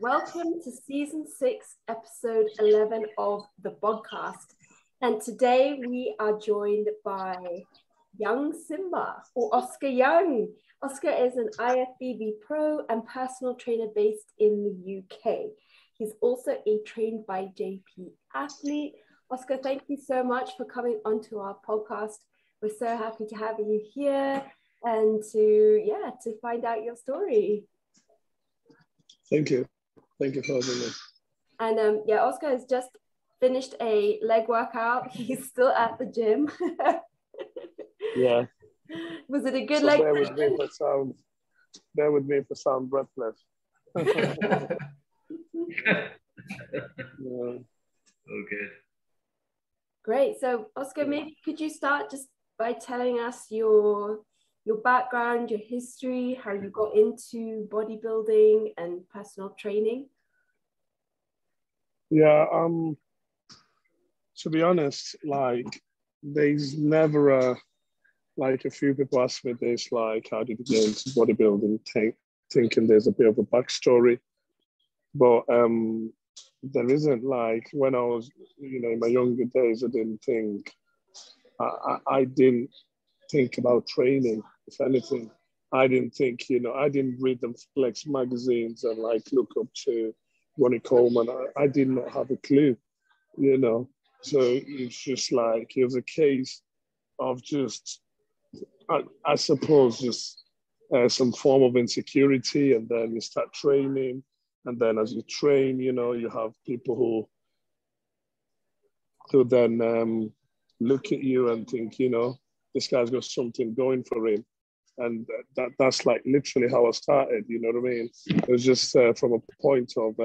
Welcome to Season 6, Episode 11 of the Bodcast. And today we are joined by young Simba, or Oscar Young. Oscar is an IFBB pro and personal trainer based in the UK. He's also a trained by JP athlete. Oscar, thank you so much for coming onto our podcast. We're so happy to have you here and to find out your story. Thank you. Thank you for having me. And Oscar has just finished a leg workout. He's still at the gym. Yeah. Was it a good leg? Bear with me for sound breathless. Yeah. Okay. Great. So Oscar, maybe could you start just by telling us your background, your history, how you got into bodybuilding and personal training? Yeah, to be honest, like there's never a few people ask me this, like, how did you get into bodybuilding, thinking there's a bit of a backstory. But there isn't. Like when I was, in my younger days, I didn't think about training. If anything, I didn't think, I didn't read the Flex magazines and like look up to Ronnie Coleman. I did not have a clue, So it's just like, it was a case of just, I suppose, just some form of insecurity. And then you start training. And then as you train, you have people who then look at you and think, this guy's got something going for him. And that's like literally how I started, you know what I mean? It was just from a point of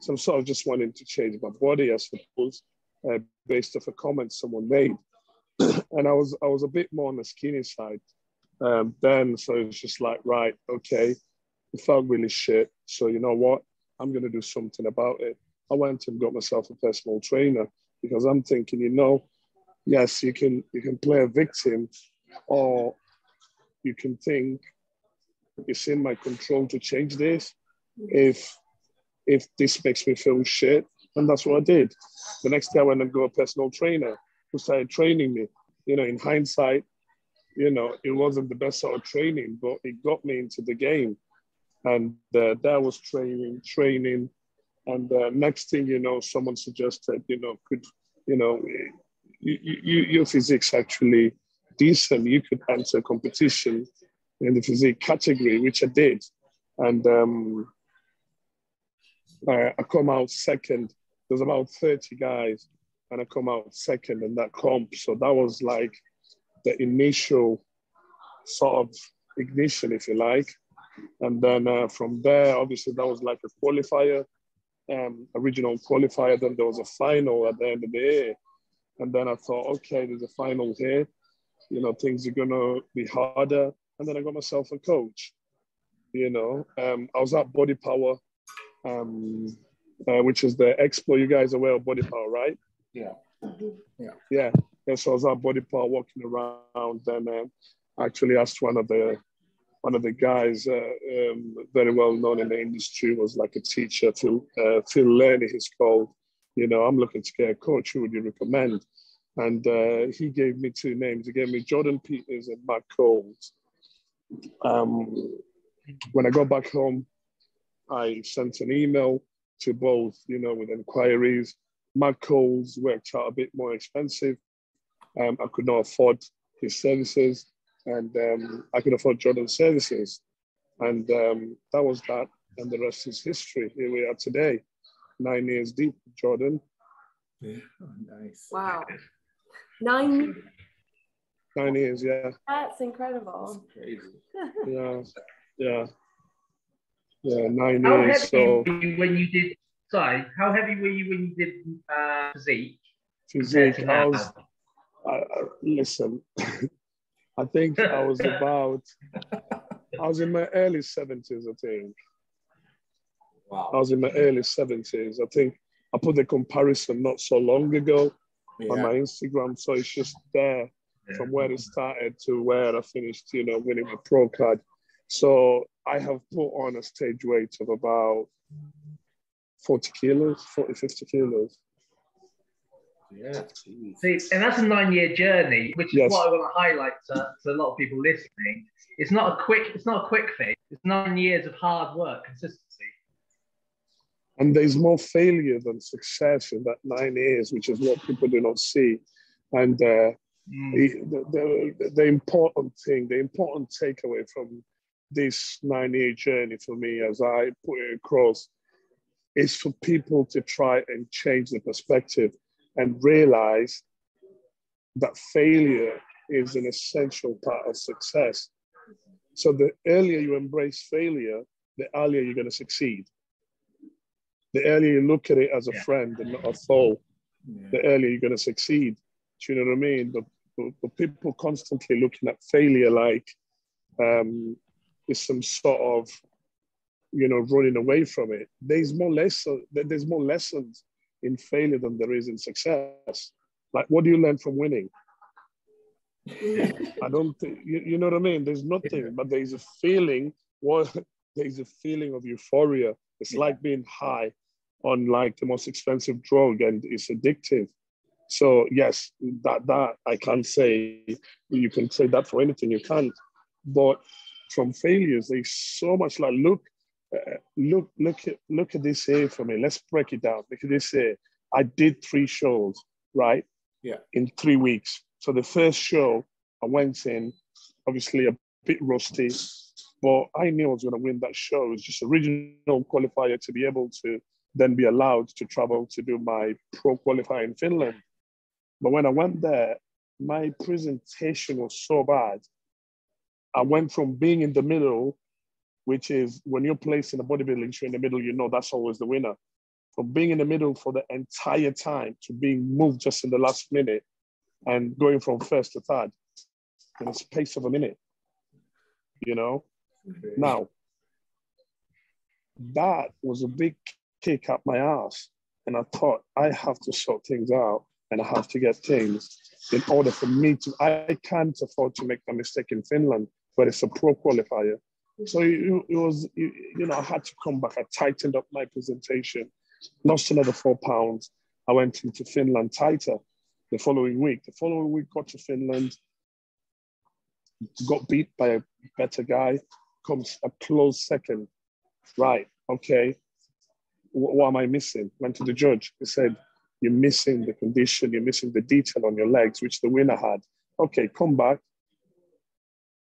some sort of just wanting to change my body, I suppose, based off a comment someone made. And I was a bit more on the skinny side then. So it's just like, right, okay, it felt really shit. So you know what? I'm going to do something about it. I went and got myself a personal trainer because I'm thinking, yes, you can play a victim, or you can think it's in my control to change this if this makes me feel shit. And that's what I did. The next day I went and got a personal trainer who started training me. In hindsight, it wasn't the best sort of training, but it got me into the game. And that was training. And next thing, someone suggested, your physique's actually decent. You could enter a competition in the physique category, which I did. And I come out second. There's about 30 guys, and I come out second in that comp. So that was like the initial sort of ignition, if you like. And then from there, obviously, that was like a qualifier, original qualifier. Then there was a final at the end of the year. And then I thought, okay, there's a final here. Things are going to be harder. And then I got myself a coach. I was at Body Power, which is the expo. You guys are aware of Body Power, right? Yeah. Yeah. So I was at Body Power walking around, and actually asked one of the guys, very well known in the industry, was like a teacher, Phil Lenny, he's called. I'm looking to get a coach. Who would you recommend? And he gave me two names. He gave me Jordan Peters and Matt Coles. When I got back home, I sent an email to both, with inquiries. Matt Coles worked out a bit more expensive. I could not afford his services, and I could afford Jordan's services. And that was that. And the rest is history. Here we are today, 9 years deep, Jordan. Yeah, nice. Wow. 9 years, yeah. That's incredible. That's crazy. Yeah, 9 How years. heavy So were you when you did? Sorry, how heavy were you when you did physique? physique, listen, I think I was in my early 70s, I think. Wow. I was in my early 70s. I think I put the comparison not so long ago on my Instagram. So it's just there. from where it started to where I finished, you know, winning my pro card. So I have put on a stage weight of about 40 kilos, 40, 50 kilos. Yeah. See, and that's a 9-year journey, which is what I want to highlight to a lot of people listening. It's not a quick fix. It's 9 years of hard work, consistency. And there's more failure than success in that 9 years, which is what people do not see. And the important thing, the important takeaway from this 9-year journey for me, as I put it across, is for people to try and change the perspective and realize that failure is an essential part of success. So the earlier you embrace failure, the earlier you're going to succeed. The earlier you look at it as a friend and not a foe, the earlier you're going to succeed. Do you know what I mean? But people constantly looking at failure like it's some sort of, you know, running away from it. There's more lessons in failure than there is in success. Like, what do you learn from winning? I don't think, you know what I mean? There's nothing, but there's a feeling, there's a feeling of euphoria. It's like being high on like the most expensive drug, and it's addictive. So yes, that I can't say, you can say that for anything, you can't. But from failures, there's so much. Like, look at this here for me. Let's break it down. Look at this here. I did 3 shows, right? Yeah. In 3 weeks. So the first show I went in, obviously a bit rusty, but I knew I was going to win that show. It was just a regional qualifier to be able to then be allowed to travel to do my pro qualifier in Finland. But when I went there, my presentation was so bad. I went from being in the middle, which is when you're placed in a bodybuilding show in the middle, you know that's always the winner. From being in the middle for the entire time to being moved just in the last minute and going from first to third in the space of a minute, you know? Okay. Now, that was a big kick up my ass. And I thought, I have to sort things out and I have to get things in order for me to, I can't afford to make a mistake in Finland, but it's a pro qualifier. So it was, you know, I had to come back. I tightened up my presentation, lost another 4 pounds. I went into Finland tighter the following week. The following week, got to Finland, got beat by a better guy, comes a close second. Right, okay. What am I missing? Went to the judge. He said, you're missing the condition, you're missing the detail on your legs, which the winner had. Okay, come back.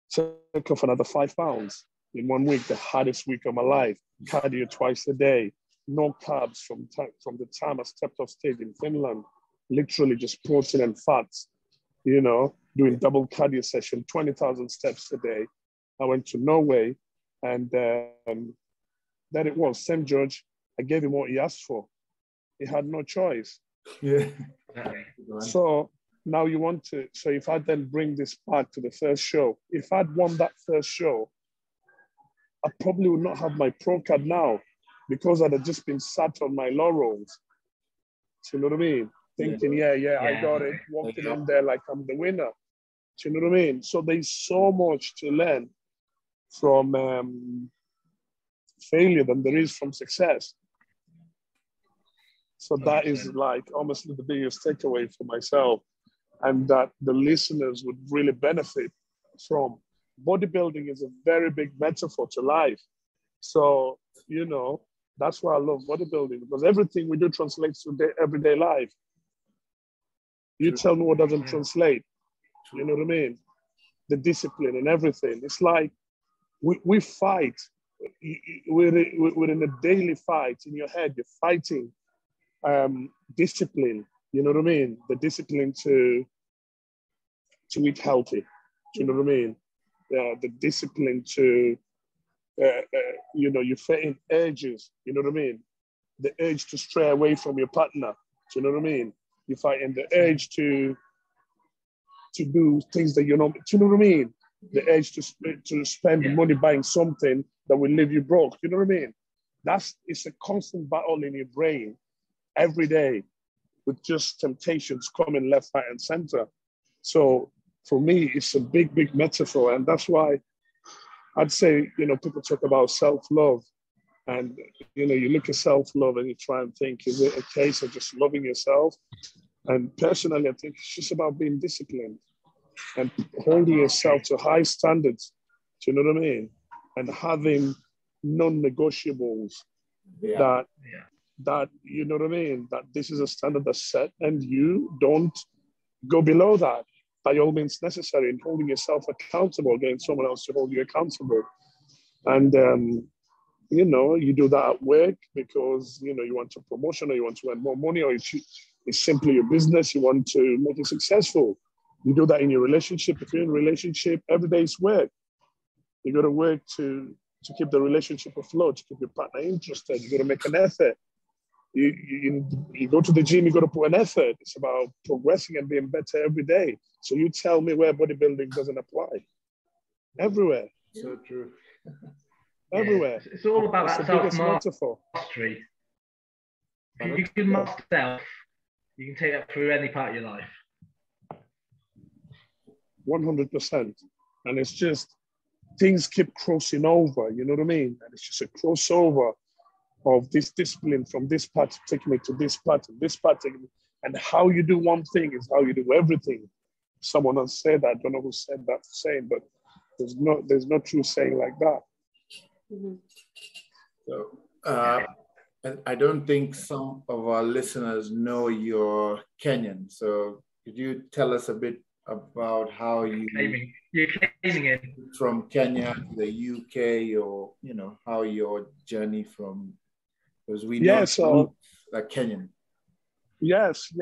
Took off another 5 pounds in 1 week, the hardest week of my life. Cardio twice a day, no carbs from the time I stepped off stage in Finland. Literally just protein and fats, you know, doing double cardio session, 20,000 steps a day. I went to Norway, and then it was, same judge. I gave him what he asked for. He had no choice. Yeah. So now you want to, so if I then bring this back to the first show, if I'd won that first show, I probably would not have my pro card now because I'd have just been sat on my laurels. Do you know what I mean? Thinking, yeah, I got it, walking in there like I'm the winner. Do you know what I mean? So there's so much to learn from failure than there is from success. So that is like almost the biggest takeaway for myself, and that the listeners would really benefit from. Bodybuilding is a very big metaphor to life. So, you know, that's why I love bodybuilding, because everything we do translates to everyday life. You tell me what doesn't translate. You know what I mean? The discipline and everything. It's like we fight. We're in a daily fight in your head. You're fighting discipline. You know what I mean? The discipline to eat healthy. Do you know what I mean? The discipline to, you know, you're fighting urges. You know what I mean? The urge to stray away from your partner. Do you know what I mean? You're fighting the urge to do things that you're not. Do you know what I mean? The urge to spend money buying something that will leave you broke. You know what I mean? It's a constant battle in your brain every day with just temptations coming left, right, and center. So for me, it's a big, big metaphor. And that's why I'd say, people talk about self-love. And, you look at self-love and you try and think, is it a case of just loving yourself? And personally, I think it's just about being disciplined and holding yourself to high standards. Do you know what I mean? And having non-negotiables that, you know what I mean? That this is a standard that's set and you don't go below that by all means necessary, and holding yourself accountable, getting someone else to hold you accountable. And, you do that at work because, you want a promotion or you want to earn more money, or it's simply your business, you want to make it successful. You do that in your relationship. If you're in a relationship, every day is work. You got to work to keep the relationship afloat, to keep your partner interested. You got to make an effort. You go to the gym, you got to put an effort. It's about progressing and being better every day. So you tell me where bodybuilding doesn't apply. Everywhere. So true. Yeah. Everywhere. It's all about that self-mastery. If you can master self, you can take that through any part of your life. 100%. And it's just, things keep crossing over, you know what I mean? And it's just a crossover of this discipline from this part taking me to this part and this part taking me. And how you do one thing is how you do everything. Someone else said that, I don't know who said that saying, but there's no true saying like that. Mm-hmm. So, and I don't think some of our listeners know you're Kenyan. So could you tell us a bit about how you're claiming it from Kenya to the UK, or how your journey from, because we know like Kenyan. Yes.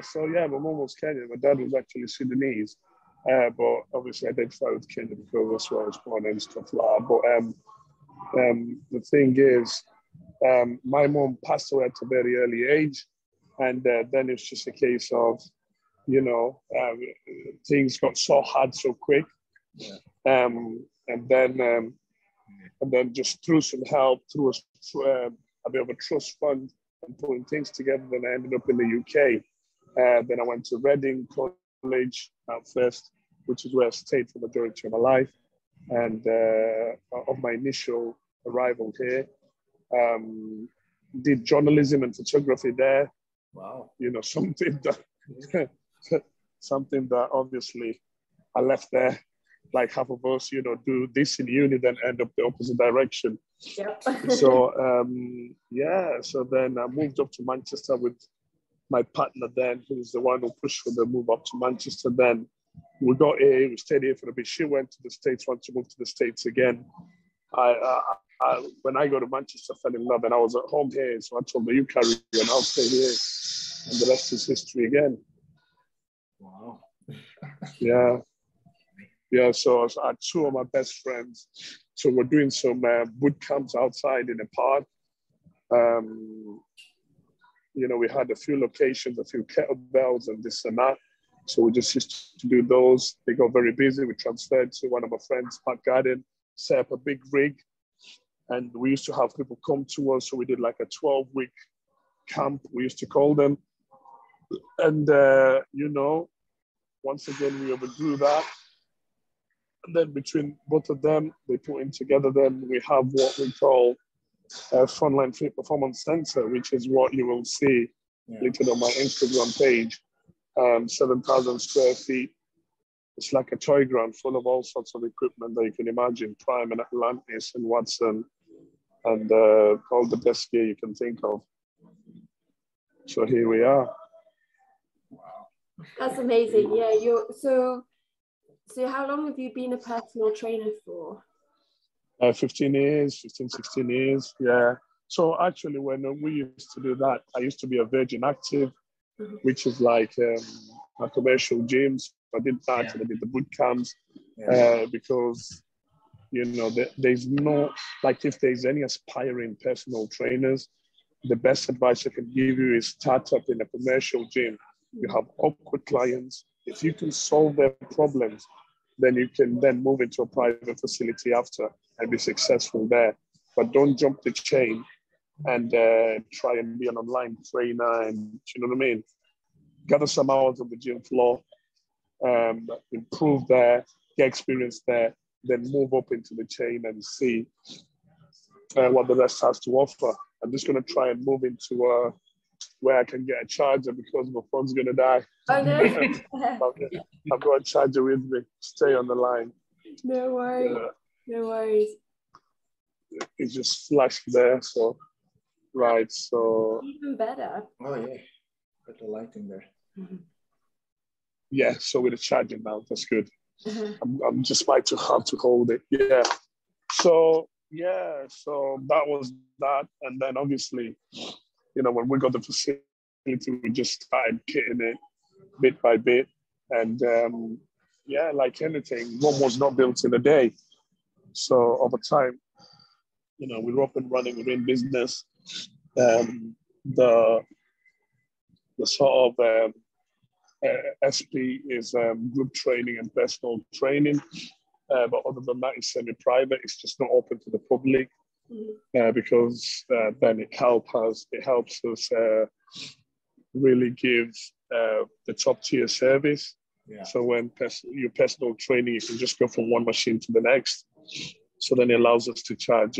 So my mom was Kenyan, my dad was actually Sudanese, but obviously I identify with Kenya because that's where I was born and stuff like that. But the thing is, my mom passed away at a very early age, and then it's just a case of, things got so hard so quick, and then just through some help, through a bit of a trust fund and putting things together, then I ended up in the UK. Then I went to Reading College at first, which is where I stayed for the majority of my life. And of my initial arrival here, did journalism and photography there. Wow. Something that obviously I left there, like half of us, do this in uni, then end up the opposite direction. Yep. So then I moved up to Manchester with my partner then, who's the one who pushed for the move up to Manchester. Then we got here, we stayed here for a bit. She went to the States, wanted to move to the States again. When I got to Manchester, I fell in love, and I was at home here. So I told her, you carry on, I'll stay here. And the rest is history again. Wow. Yeah, so I had two of my best friends. So we're doing some boot camps outside in a park. We had a few locations, a few kettlebells and this and that. So we just used to do those. They got very busy. We transferred to one of my friends' back garden, set up a big rig. And we used to have people come to us. So we did like a 12-week camp, we used to call them. And, once again, we overdrew that. And then between both of them, they put in together, then we have what we call a Frontline Fit Performance Center, which is what you will see listed on my Instagram page. 7,000 square feet. It's like a toy ground full of all sorts of equipment that you can imagine, Prime and Atlantis and Watson, and all the best gear you can think of. So here we are. Wow. That's amazing. Yeah, so how long have you been a personal trainer for? 16 years, yeah. So actually, when we used to do that, I used to be a Virgin Active, which is like a commercial gym. So I did that, and I did the boot camps because, there's no, like if there's any aspiring personal trainers, the best advice I can give you is start up in a commercial gym. You have awkward clients. If you can solve their problems, then you can then move into a private facility after and be successful there. But don't jump the chain and try and be an online trainer, and you know what I mean? Gather some hours on the gym floor improve there, get experience there, then move up into the chain and see what the rest has to offer. I'm just going to try and move into where I can get a charger because my phone's going to die. Oh, no. I've got a charger with me. Stay on the line. No worries. No worries. It just flashed there. So, right. So. Even better. Oh, yeah. Got the lighting there. Mm-hmm. Yeah. So with the charging now, that's good. I'm just might have to hold it. Yeah. So, so that was that. And then obviously, when we got the facility, we just started kitting it bit by bit. And like anything, one was not built in a day. So over time, we're up and running, we're in business. The sort of SP is group training and personal training. But other than that, it's semi-private. It's just not open to the public because then it helps us really give the top tier service. Yeah. So when your personal training, you can just go from one machine to the next. So then it allows us to charge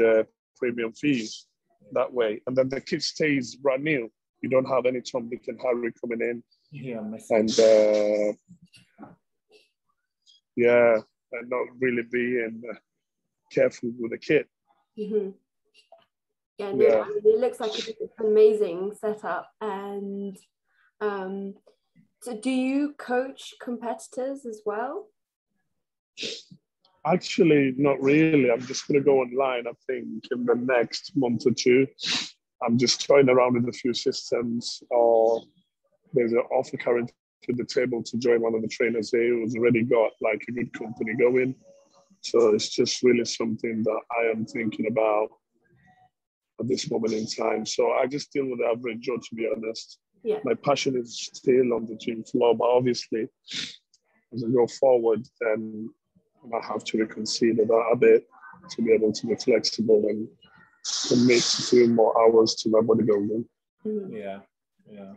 premium fees that way. And then the kit stays brand new. You don't have any Tom, Dick, and Harry coming in. Yeah, and not really being careful with the kit. Mm-hmm. Yeah, no, I mean, it looks like an amazing setup. And so do you coach competitors as well? Actually, not really. I'm just going to go online, I think, in the next month or two. I'm just toying around with a few systems, or there's an offer currently to the table to join one of the trainers here who's already got like a good company going. So it's just really something that I am thinking about at this moment in time. So I just deal with the average Joe, to be honest. Yeah. My passion is still on the gym floor, but obviously as I go forward, then I have to reconsider that a bit to be able to be flexible and commit to doing more hours to my bodybuilding. Mm-hmm. Yeah.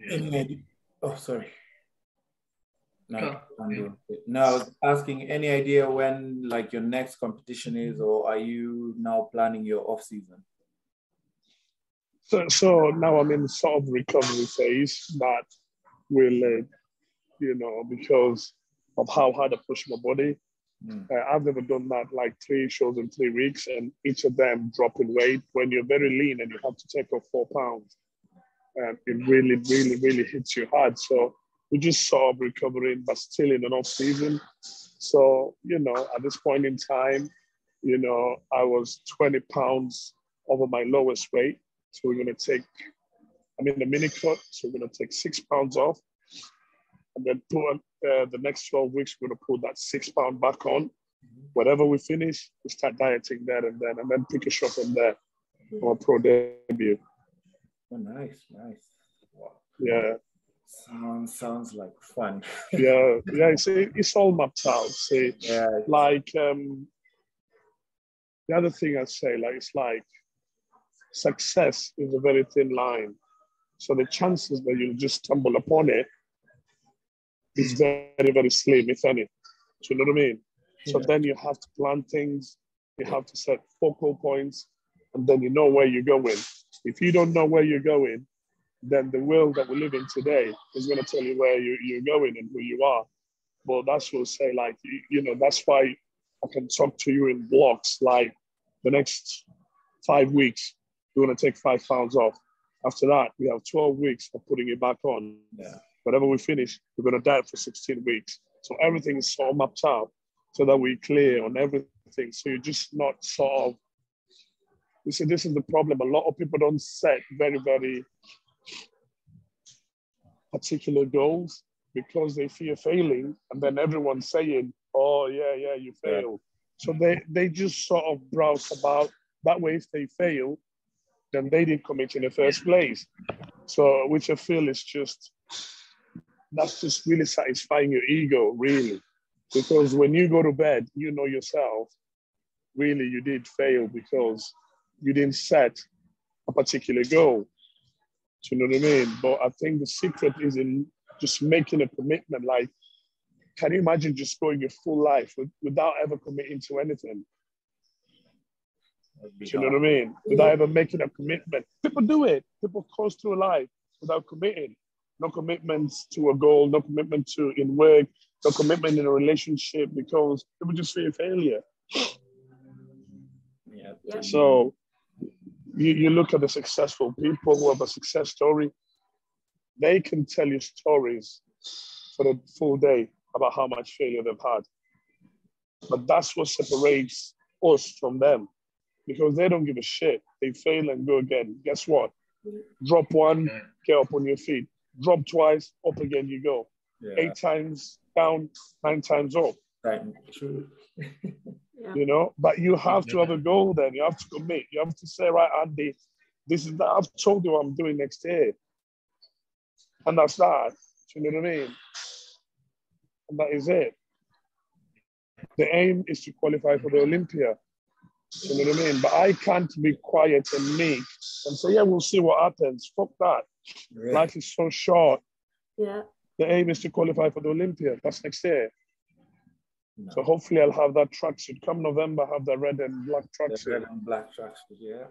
Any idea? Oh, sorry. No, I was asking, any idea when like your next competition is, or are you now planning your off season? So now I'm in sort of recovery phase that will, because of how hard I push my body. I've never done that, like 3 shows in 3 weeks, and each of them dropping weight. When you're very lean and you have to take off 4 pounds, it really, really, really hits you hard. So we're just sort of recovering, but still in an off season. So, at this point in time, I was 20 pounds over my lowest weight. So we're going to I'm in the mini cut, so we're going to take 6 pounds off. And then the next 12 weeks, we're going to put that 6 pound back on. Whatever we finish, we start dieting there and then pick a shot from there for pro debut. Oh, nice. Wow. Yeah. Sounds like fun. yeah. It's all mapped out. See, like the other thing I'd say, like it's like success is a very thin line. So the chances that you'll just stumble upon it is very, very slim, if any. Do you know what I mean? Yeah. So then you have to plan things, you have to set focal points, and then you know where you're going. If you don't know where you're going, then the world that we live in today is going to tell you where you're going and who you are. But that's what I say, like, that's why I can talk to you in blocks, like the next 5 weeks, you're going to take 5 pounds off. After that, we have 12 weeks of putting it back on. Yeah. Whatever we finish, we're going to diet for 16 weeks. So everything is so mapped out so that we're clear on everything. So you're just not sort of, this is the problem. A lot of people don't set very, very particular goals because they fear failing. And then everyone's saying, oh, yeah, you failed. So they just sort of browse about. That way, if they fail, then they didn't commit in the first place. So which I feel is that's just really satisfying your ego, really. Because when you go to bed, you know yourself, really you did fail because you didn't set a particular goal. Do you know what I mean? But I think the secret is in just making a commitment. Like, can you imagine just going your full life without ever committing to anything? Do you know what I mean? Without ever making a commitment. People do it. People coast through life without committing. No commitment to a goal, no commitment to in work, no commitment in a relationship, because people just fear failure. Yeah. So you look at the successful people who have a success story, they can tell you stories for the full day about how much failure they've had. But that's what separates us from them, because they don't give a shit. They fail and go again. Guess what? Drop one, get up on your feet. Drop twice, up again you go. 8 times down, 9 times up. Right. True. You know, but you have to have a goal then. You have to commit. You have to say, right, Andy, this is that. I've told you what I'm doing next year. And that's that. Do you know what I mean? And that is it. The aim is to qualify for the Olympia. Do you know what I mean? But I can't be quiet and meek and say, yeah, we'll see what happens. Fuck that. Right. Life is so short. Yeah. The aim is to qualify for the Olympia. That's next year. No. So hopefully I'll have that tracksuit. Come November, have the red and black tracksuit. Red and black tracksuit, yeah.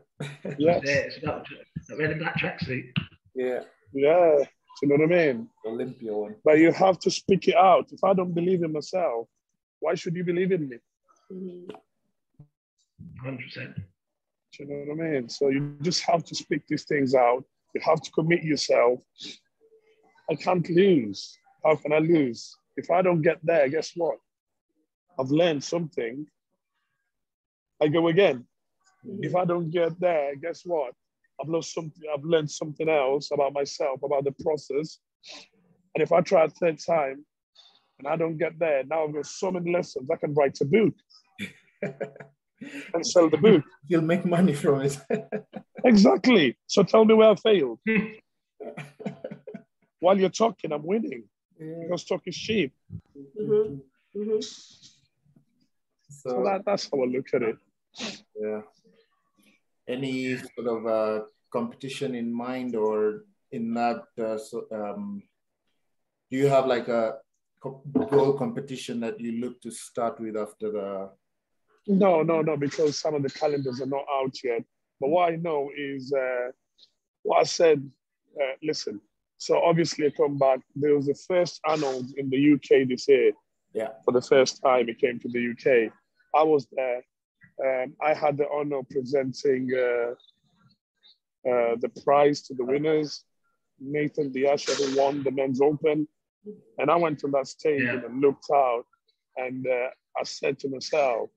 Yes. It's got a red and black tracksuit. Yeah. Yeah. Do you know what I mean? Olympia one. But you have to speak it out. If I don't believe in myself, why should you believe in me? 100%. Do you know what I mean? So you just have to speak these things out. You have to commit yourself. I can't lose. How can I lose? If I don't get there, guess what? I've learned something. I go again. If I don't get there, guess what? I've lost something. I've learned something else about myself, about the process. And if I try a third time and I don't get there, now I've got so many lessons. I can write a book and sell the book. You'll make money from it. Exactly. So tell me where I failed. While you're talking, I'm winning. Because talk is cheap. So that's how I look at it. Yeah. Any sort of competition in mind, or in that? Do you have like a goal competition that you look to start with after the? No, because some of the calendars are not out yet. But what I know is what I said. Listen. So obviously, I come back. There was the first Arnold in the UK this year. Yeah. For the first time, it came to the UK. I was there. I had the honor of presenting the prize to the winners, Nathan Diasha, who won the men's open. And I went on that stage and looked out, and I said to myself,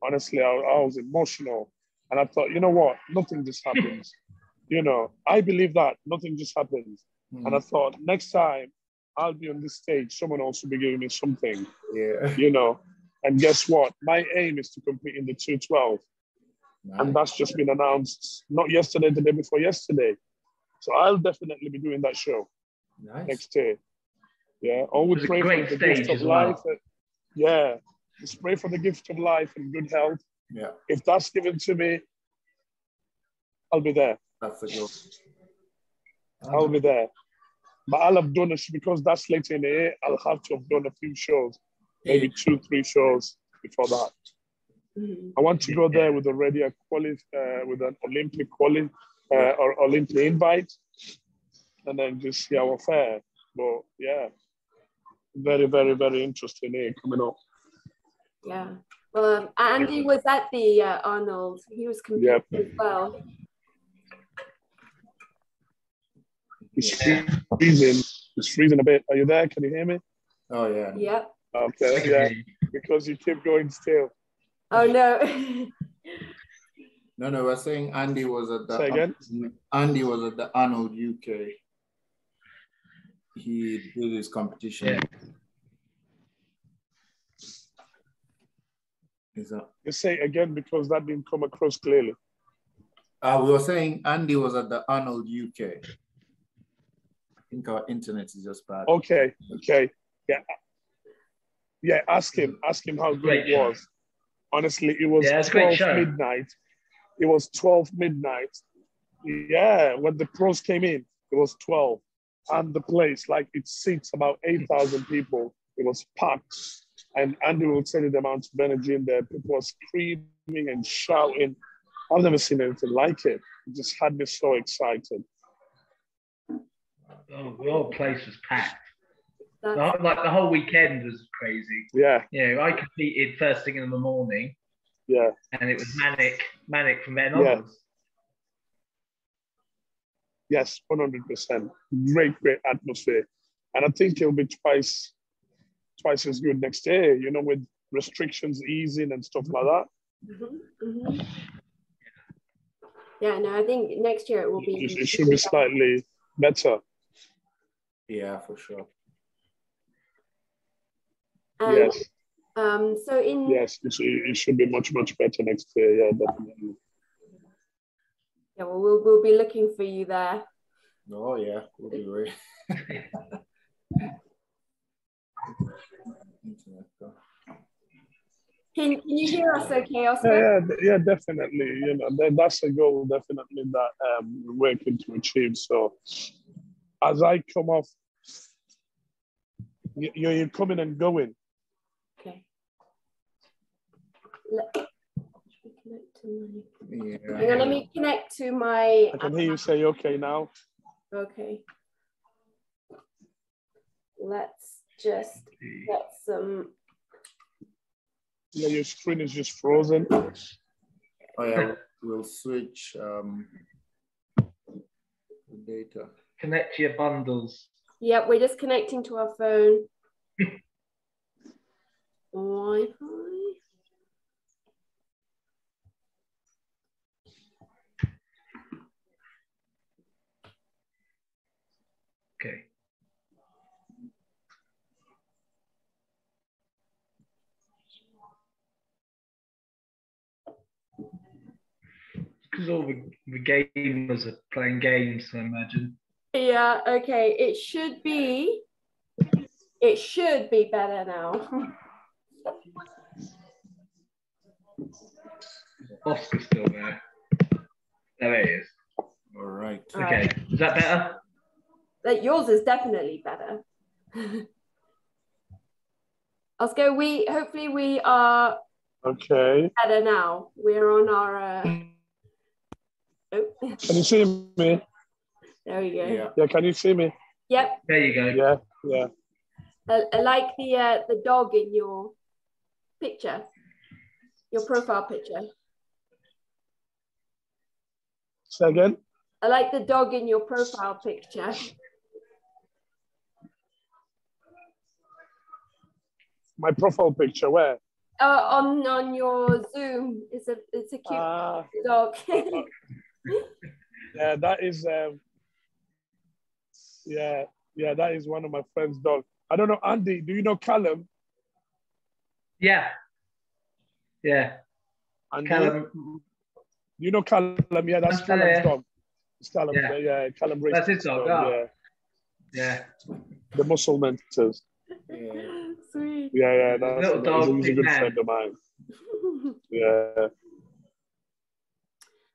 honestly, I was emotional. And I thought, you know what? Nothing just happens. You know, I believe that nothing just happens. And I thought, next time I'll be on this stage, someone else will be giving me something. Yeah. You know, and guess what? My aim is to compete in the 212. Nice. And that's just been announced, not yesterday, the day before yesterday. So I'll definitely be doing that show next year. Yeah. Always pray for the gift of life. Yeah. Just pray for the gift of life and good health. Yeah. If that's given to me, I'll be there. That's the goal. I'll be there. But I'll have done it because that's later in the year. I'll have to have done a few shows, maybe 2-3 shows before that. I want to go there with already a with an Olympic quality or Olympic invite, and then just see our fare. But yeah, very, very, very interesting year coming up. Yeah. Well, Andy was at the Arnold. He was competing as well. It's freezing. It's freezing a bit. Are you there? Can you hear me? Oh, yeah. Yep. Okay, yeah. Because you keep going still. Oh, no. No, we're saying Andy was at the... Say again? Andy was at the Arnold UK. He did his competition. Yeah. You say again because that didn't come across clearly. We were saying Andy was at the Arnold UK. I think our internet is just bad. Okay. Yeah, ask him how good it was. Honestly, it was 12 midnight. It was 12 midnight. Yeah, when the pros came in. it was 12. And the place, like it seats about 8,000 people. It was packed. And Andy will tell you the amount of energy in there. People were screaming and shouting. I've never seen anything like it. It just had me so excited. Oh, the whole place was packed. Like the whole weekend was crazy. Yeah. You know, I competed first thing in the morning. Yeah. And it was manic from then onwards. Yes, 100%. Great atmosphere. And I think it'll be twice as good next year, you know, with restrictions easing and stuff like that. Mm-hmm. Mm-hmm. Yeah, no, I think next year it will be... It should be slightly better. Yeah, for sure. Yes. So in... Yes, it should be much, much better next year. Yeah, definitely. Yeah, well, we'll be looking for you there. Oh, yeah, we'll be great. Can you hear us okay, Oscar? Yeah, definitely. You know, that's a goal definitely that we're working to achieve. So as I come off, you're coming and going. Okay. Let me connect to my... I can hear you say okay now. Okay. Let's just get some... Yeah, your screen is just frozen. Oh yeah, we'll switch the data. Connect to your bundles. Yeah, we're just connecting to our phone. Wi-Fi. Okay. Because all the gamers are playing games, I imagine. Yeah, okay. It should be better now. Oscar's still there. There he is. All right. Okay. Is that better? Yours is definitely better. Oscar, hopefully we are okay better now. We're on our Can you see me? There we go. Yeah, can you see me? Yep. There you go. Yeah. I like the dog in your picture, your profile picture. Say again? I like the dog in your profile picture. My profile picture, where? On your Zoom. It's a cute dog. Yeah, that is that is one of my friend's dog. I don't know, Andy, do you know Callum? Yeah. Andy? Callum. You know Callum? Yeah, that's Callum's dog. It's Callum. Yeah, Callum. That's his dog. Yeah. The muscle mentors. Yeah. Sweet. Yeah. That's little dog. He's a good friend of mine. Yeah.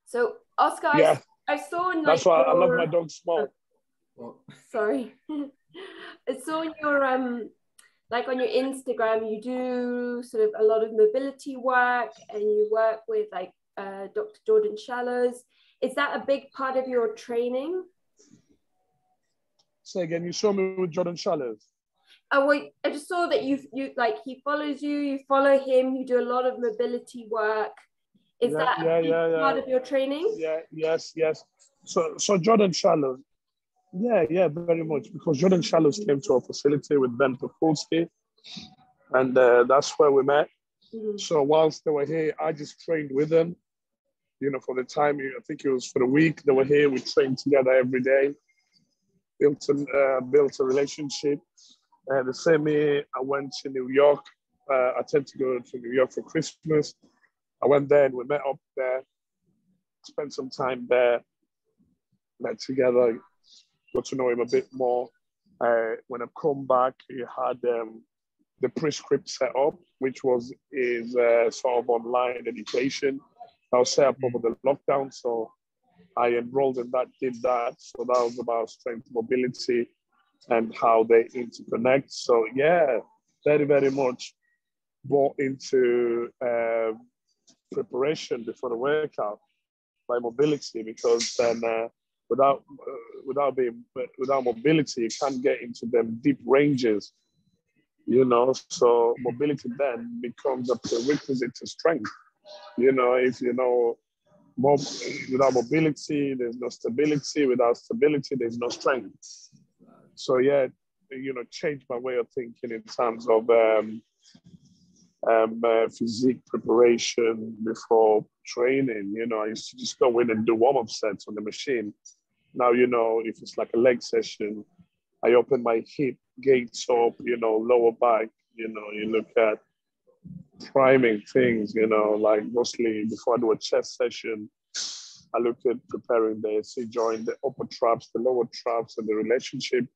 So Oscar, I saw in that's why I love my dog Small. Sorry. I saw in your like on your Instagram, you do sort of a lot of mobility work and you work with like Dr. Jordan Shallows. Is that a big part of your training? Say again, you saw me with Jordan Shallows? Oh, wait, I just saw that you like he follows you, you follow him, you do a lot of mobility work. Is that a big part of your training? Yes. So Jordan Shallows, very much, because Jordan Shallows came to our facility with Ben Popolsky, and that's where we met. Mm-hmm. So whilst they were here, I just trained with them. You know, for the time, I think it was for the week they were here. We trained together every day, built a relationship. The same year, I went to New York. I tend to go to New York for Christmas. I went there and we met up there, spent some time there, met together, got to know him a bit more. When I come back, he had the Prescript set up, which was his sort of online education. I was set up over the lockdown, so I enrolled in that, did that. So that was about strength, mobility, and how they interconnect. So yeah, very, very much bought into preparation before the workout by mobility, because then without mobility, you can't get into them deep ranges, you know. So mobility then becomes a prerequisite to strength. You know, if you know, without mobility, there's no stability. Without stability, there's no strength. So yeah, you know, changed my way of thinking in terms of physique preparation before training. You know, I used to just go in and do warm-up sets on the machine. Now, you know, if it's like a leg session, I open my hip gates up, you know, lower back, you know, you look at priming things, you know, like mostly before I do a chest session, I look at preparing the C joint, the upper traps, the lower traps, and the relationship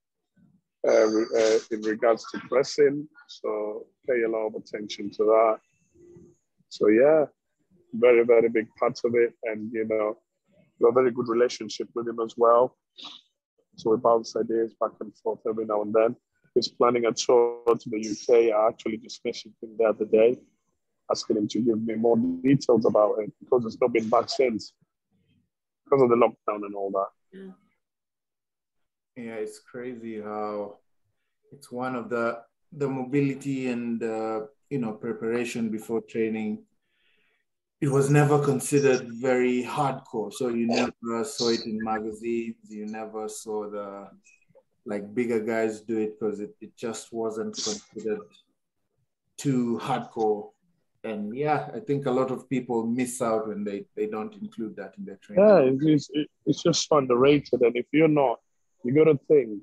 in regards to pressing. So pay a lot of attention to that. So yeah, very, very big part of it. And, you know, got a very good relationship with him as well. So we bounce ideas back and forth every now and then. He's planning a tour to the UK. I actually just messaged him the other day, asking him to give me more details about it, because it's not been back since, because of the lockdown and all that. Yeah, it's crazy how it's one of the mobility and you know, preparation before training. It was never considered very hardcore, so you never saw it in magazines. You never saw the like bigger guys do it, because it just wasn't considered too hardcore. And yeah, I think a lot of people miss out when they don't include that in their training. Yeah, it's just underrated. And if you're not, you got to think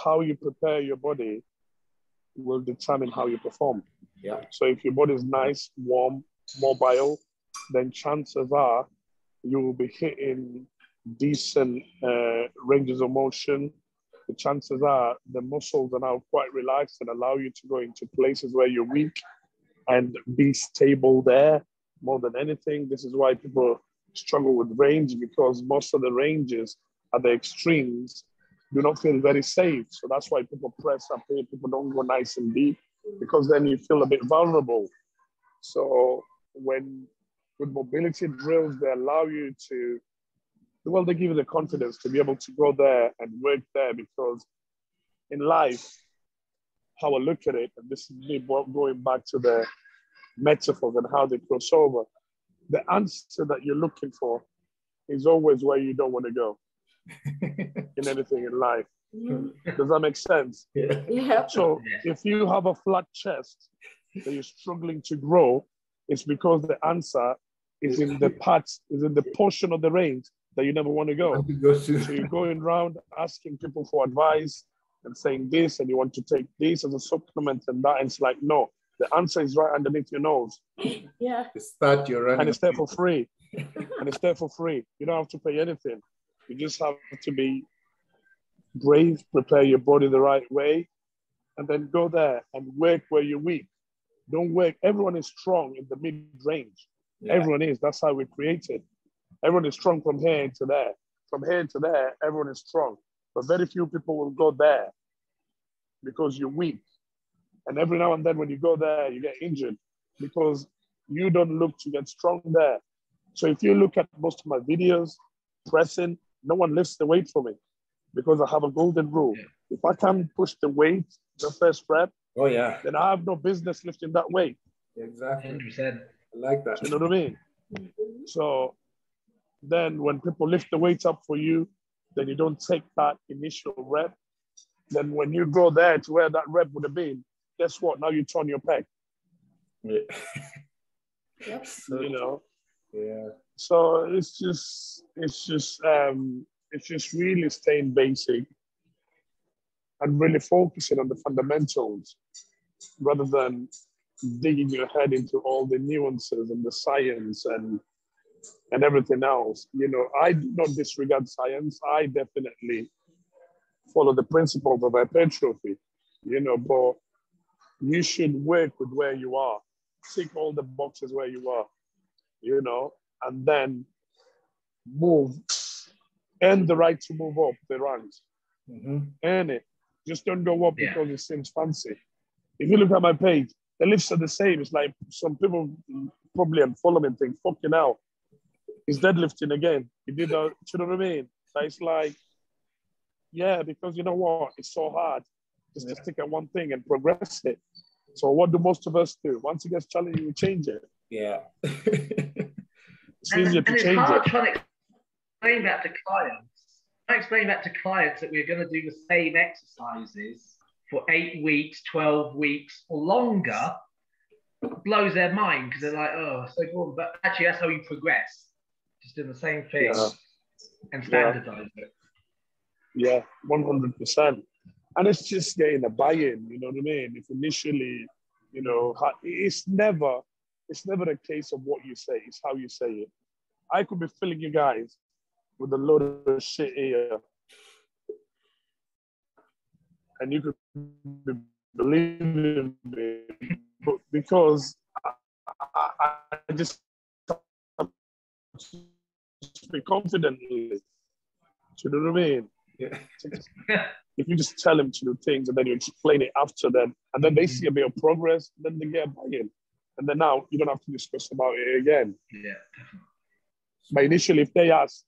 how you prepare your body will determine how you perform. Yeah. So if your body is nice, warm, mobile, then chances are you will be hitting decent ranges of motion. The chances are the muscles are now quite relaxed and allow you to go into places where you're weak and be stable there more than anything. This is why people struggle with range, because most of the ranges at the extremes do not feel very safe. So that's why people press up here. People don't go nice and deep, because then you feel a bit vulnerable. So with mobility drills, they allow you to, well, they give you the confidence to be able to go there and work there, because in life, how I look at it, and this is me going back to the metaphors and how they cross over, the answer that you're looking for is always where you don't want to go in anything in life. Does that make sense? Yeah. So if you have a flat chest that you're struggling to grow, it's because the answer is in the portion of the range that you never want to go. So you're going around asking people for advice and saying this, and you want to take this as a supplement and that. And it's like, no, the answer is right underneath your nose. Yeah. Start your running. And it's there for free. And it's there for free. You don't have to pay anything. You just have to be brave, prepare your body the right way, and then go there and work where you're weak. Don't work. Everyone is strong in the mid-range. Yeah. Everyone is. That's how we're created. Everyone is strong from here to there. From here to there, everyone is strong. But very few people will go there because you're weak. And every now and then when you go there, you get injured because you don't look to get strong there. So if you look at most of my videos, pressing, no one lifts the weight for me because I have a golden rule. If I can't push the weight, the first rep, then I have no business lifting that weight. Exactly. 100%. I like that. You know what I mean? So then when people lift the weight up for you, then you don't take that initial rep. Then when you go there to where that rep would have been, guess what? Now you turn your pec. Yeah. You know? Yeah. So it's just really staying basic and really focusing on the fundamentals rather than digging your head into all the nuances and the science and everything else. You know, I do not disregard science. I definitely follow the principles of hypertrophy, you know, but you should work with where you are, tick all the boxes where you are, you know, and then move, earn the right to move up the ranks. Earn it. Just don't go up because it seems fancy. If you look at my page, the lifts are the same. It's like some people probably unfollow me and think, fucking hell, he's deadlifting again. He did that, you know what I mean? But it's like, yeah, because you know what? It's so hard just to stick at one thing and progress it. So what do most of us do? Once it gets challenging, we change it. Yeah. It's easier to it's change hard it. trying to explain that to clients. I explain that to clients that we're going to do the same exercises for 8 weeks, 12 weeks, or longer. It blows their mind because they're like, oh, so boring. But actually, that's how you progress. Just do the same thing and standardize it. Yeah, 100%. And it's just getting a buy-in, you know what I mean? If initially, you know, it's never a case of what you say, it's how you say it. I could be filling you guys with a load of shit here, and you could be believing me, but because I just speak confidently. Do you know what I mean? Yeah. If you just tell them to do things and then you explain it after them, and then they see a bit of progress, then they get a buy-in. And then now you don't have to discuss about it again. Yeah, definitely. But initially, if they ask,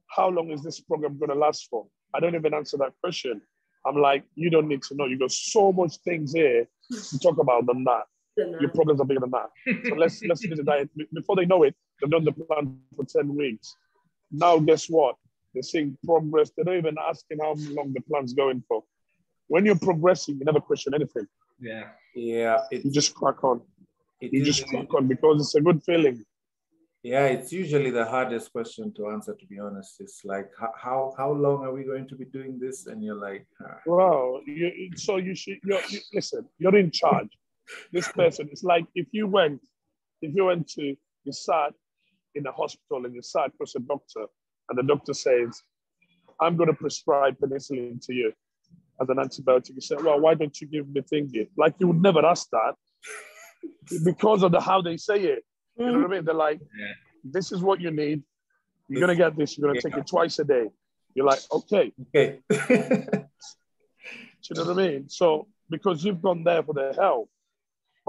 how long is this program going to last for? I don't even answer that question. I'm like, you don't need to know. You got so much things here to talk about than that. Your problems are bigger than that. So let's do the diet. Before they know it, they've done the plan for 10 weeks. Now, guess what? They're seeing progress. They're not even asking how long the plan's going for. When you're progressing, you never question anything. Yeah. Yeah. You just crack on. You just crack on because it's a good feeling. Yeah, it's usually the hardest question to answer, to be honest. It's like, how long are we going to be doing this? And you're like, Wow. Listen, you're in charge. This person, it's like if you sat in a hospital and you sat across a doctor and the doctor says, I'm going to prescribe penicillin to you as an antibiotic. You say, well, why don't you give me thingy? Like you would never ask that because of how they say it. You know what I mean? They're like, this is what you need. You're going to get this. You're going to take it twice a day. You're like, okay. Okay. You know what I mean? So because you've gone there for their health,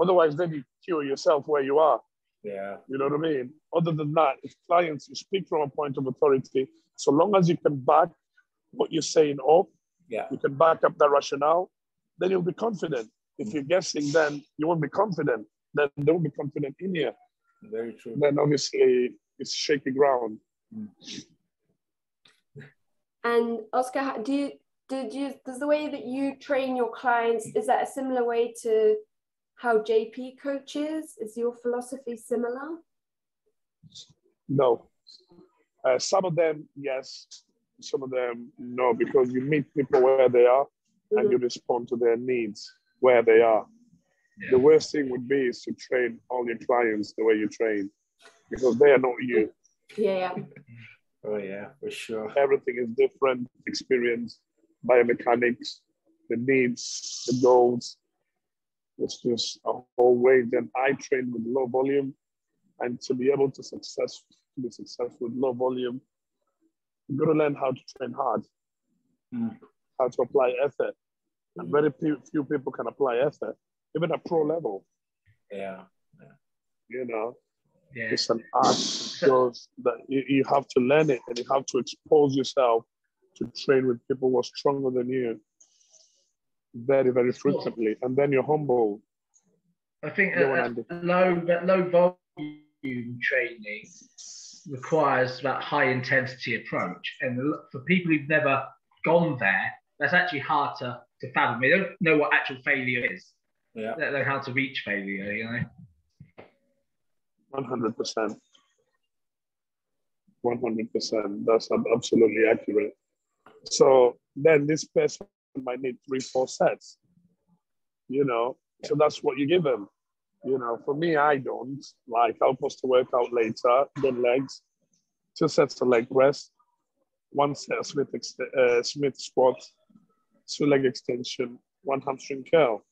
otherwise then you cure yourself where you are. Yeah. You know what I mean? Other than that, if clients, you speak from a point of authority, so long as you can back what you're saying up, you can back up that rationale, then you'll be confident. If you're guessing, then you won't be confident. Then they won't be confident in you. Very true. Then obviously it's shaky ground. And Oscar, does the way that you train your clients, is that a similar way to how JP coaches? Is your philosophy similar? No. Some of them, yes. Some of them, no, because you meet people where they are and you respond to their needs where they are. The worst thing would be is to train all your clients the way you train because they are not you. Yeah. Oh, yeah, for sure. Everything is different, experience, biomechanics, the needs, the goals. It's just a whole range. And I train with low volume, and to be able to be successful with low volume, you've got to learn how to train hard, how to apply effort. And very few people can apply effort, even at pro level. Yeah. You know, it's an art because that you have to learn it and you have to expose yourself to train with people who are stronger than you very, very frequently. And then you're humble. I think low volume training requires that high intensity approach. And for people who've never gone there, that's actually hard to fathom. They don't know what actual failure is. Yeah. They don't know how to reach failure, you know? 100%. 100%. That's absolutely accurate. So then this person might need 3-4 sets, you know? So that's what you give them. You know, for me, I don't. Like, I'll post to work out later, good legs, 2 sets of leg press, 1 set of Smith squats, 2 leg extension, 1 hamstring curl.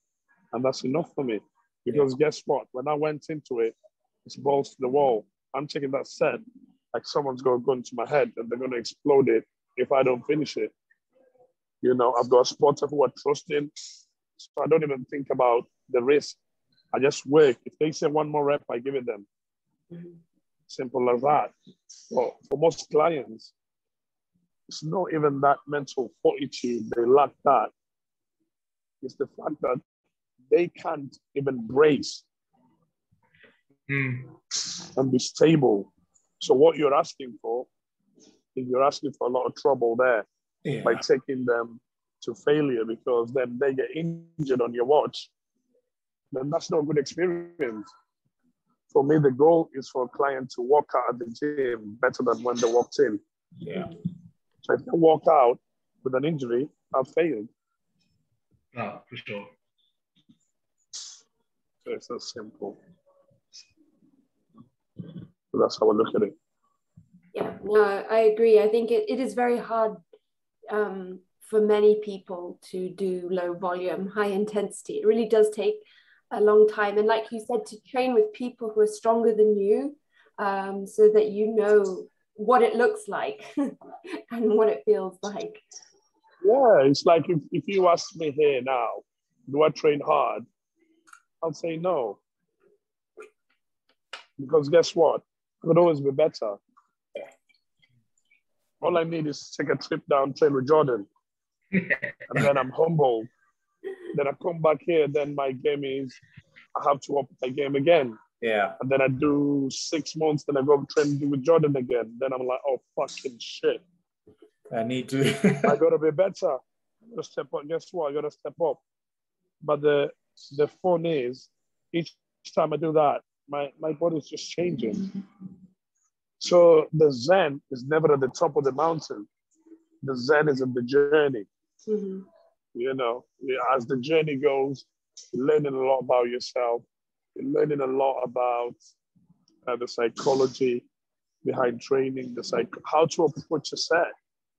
And that's enough for me. Because guess what? When I went into it, it's balls to the wall. I'm taking that set like someone's going to go into my head and they're going to explode it if I don't finish it. You know, I've got a spotter who are trusting, so I don't even think about the risk. I just work. If they say one more rep, I give it them. Simple as that. Well, for most clients, it's not even that mental fortitude. They lack that. It's the fact that they can't even brace and be stable. So what you're asking for is you're asking for a lot of trouble there by taking them to failure, because then they get injured on your watch. Then that's not a good experience. For me, the goal is for a client to walk out of the gym better than when they walked in. Yeah. So if they walk out with an injury, I've failed. Oh, for sure. So it's so simple. So that's how I look at it. Yeah, no, I agree. I think it is very hard for many people to do low volume, high intensity. It really does take a long time. And like you said, to train with people who are stronger than you, so that you know what it looks like and what it feels like. Yeah, it's like if you ask me here now, do I train hard? I'll say no. Because guess what? I could always be better. All I need is to take a trip down, train with Jordan. And then I'm humbled. Then I come back here, then my game is, I have to up my game again. Yeah. And then I do 6 months, then I go train with Jordan again. Then I'm like, oh, fucking shit. I need to. I got to be better. I got to step up. Guess what? I got to step up. But the fun is, each time I do that, my body's just changing. So the Zen is never at the top of the mountain. The Zen is in the journey. Mm-hmm. You know, as the journey goes, you're learning a lot about yourself. You're learning a lot about the psychology behind training, how to approach a set.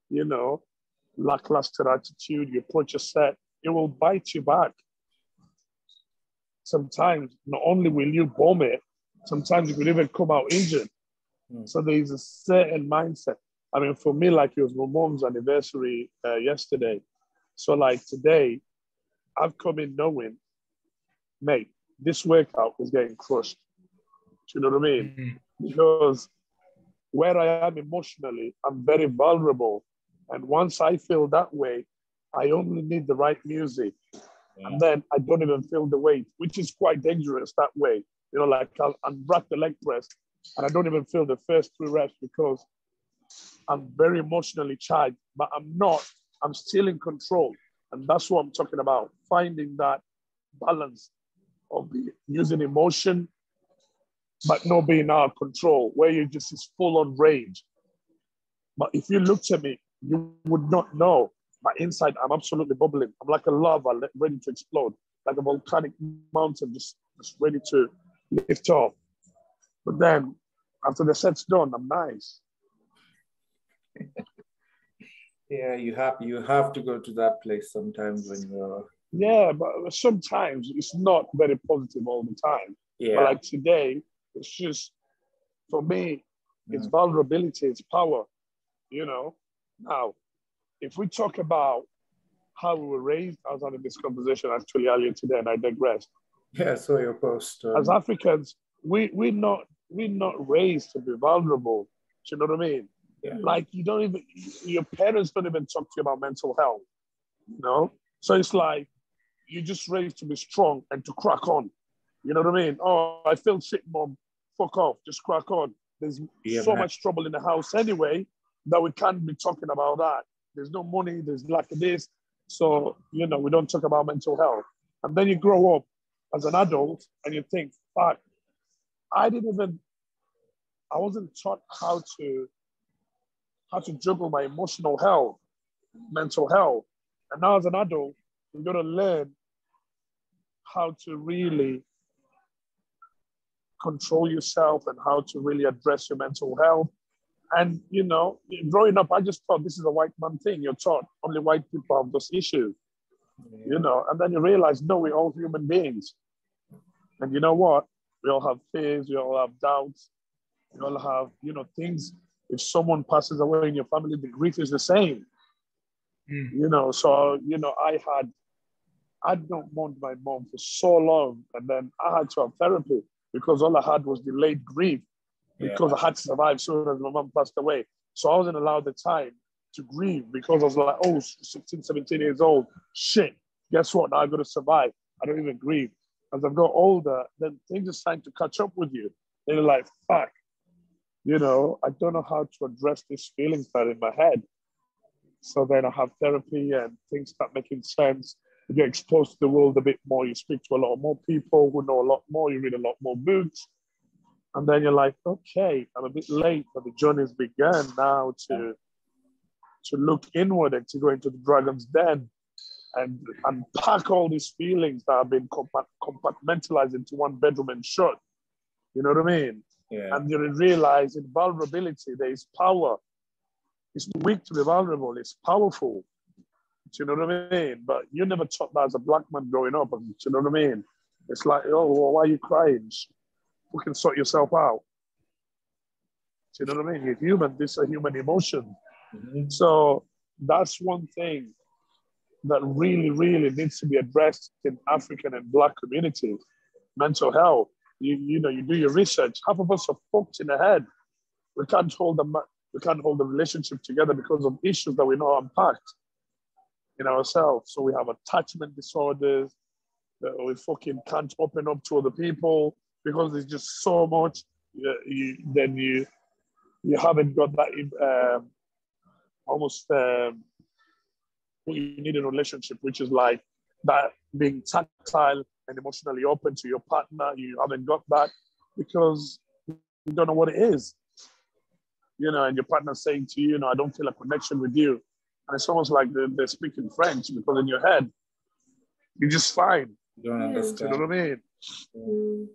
You know, lackluster attitude, you approach a set, it will bite you back. Sometimes, not only will you bomb it, sometimes you could even come out injured. So there's a certain mindset. I mean, for me, like it was my mom's anniversary yesterday. So like today, I've come in knowing, mate, this workout is getting crushed. Do you know what I mean? Because where I am emotionally, I'm very vulnerable. And once I feel that way, I only need the right music. And then I don't even feel the weight, which is quite dangerous that way. You know, like I'll unwrap the leg press and I don't even feel the first 3 reps because I'm very emotionally charged, but I'm still in control. And that's what I'm talking about, finding that balance of using emotion, but not being out of control, where you just is full on rage. But if you looked at me, you would not know. My inside, I'm absolutely bubbling. I'm like a lava ready to explode, like a volcanic mountain just ready to lift off. But then after the set's done, I'm nice. Yeah, you have to go to that place sometimes when you're... Yeah, but sometimes it's not very positive all the time. Yeah. But like today, it's just, for me, it's vulnerability, it's power, you know? Now, if we talk about how we were raised, I was having this conversation actually earlier today, and I digress. Yeah, I saw your post. As Africans, we're not raised to be vulnerable. Do you know what I mean? Yeah. Like your parents don't even talk to you about mental health, you know? So it's like, you're just raised to be strong and to crack on. You know what I mean? Oh, I feel shit, mom. Fuck off, just crack on. There's so much trouble in the house anyway that we can't be talking about that. There's no money, there's lack of this. So, you know, we don't talk about mental health. And then you grow up as an adult and you think, fuck, I wasn't taught how to juggle my emotional health, mental health. And now as an adult, you've got to learn how to really control yourself and how to really address your mental health. And, you know, growing up, I just thought this is a white man thing. You're taught only white people have those issues, you know, and then you realize, no, we're all human beings. And you know what? We all have fears, we all have doubts. You all have, you know, things. If someone passes away in your family, the grief is the same. You know, so, you know, I'd not mourned my mom for so long, and then I had to have therapy because all I had was delayed grief because I had to survive soon as my mom passed away. So I wasn't allowed the time to grieve because I was like, oh, 16, 17 years old, shit, guess what? Now I've got to survive. I don't even grieve. As I've got older, then things are starting to catch up with you. Then you're like, fuck, you know, I don't know how to address these feelings that are in my head. So then I have therapy and things start making sense. You get exposed to the world a bit more. You speak to a lot more people who know a lot more. You read a lot more books. And then you're like, okay, I'm a bit late, but the journey's begun now to look inward and to go into the dragon's den and unpack all these feelings that have been compartmentalized into one bedroom and shut. You know what I mean? Yeah. And you realize in vulnerability, there is power. It's weak to be vulnerable. It's powerful. Do you know what I mean? But you never taught that as a black man growing up. Do you know what I mean? It's like, oh, well, why are you crying? You can sort yourself out. Do you know what I mean? You're human. This is a human emotion. So that's one thing that really, really needs to be addressed in African and black communities. Mental health. You know, you do your research. Half of us are fucked in the head. We can't hold the relationship together because of issues that we know unpacked in ourselves. So we have attachment disorders. We fucking can't open up to other people because there's just so much. You haven't got that what you need in a relationship, which is like that being tactile and emotionally open to your partner. You haven't got that because you don't know what it is. You know, and your partner's saying to you, I don't feel a connection with you. And it's almost like they're speaking French because in your head, you're just fine. You don't understand. You know what I mean?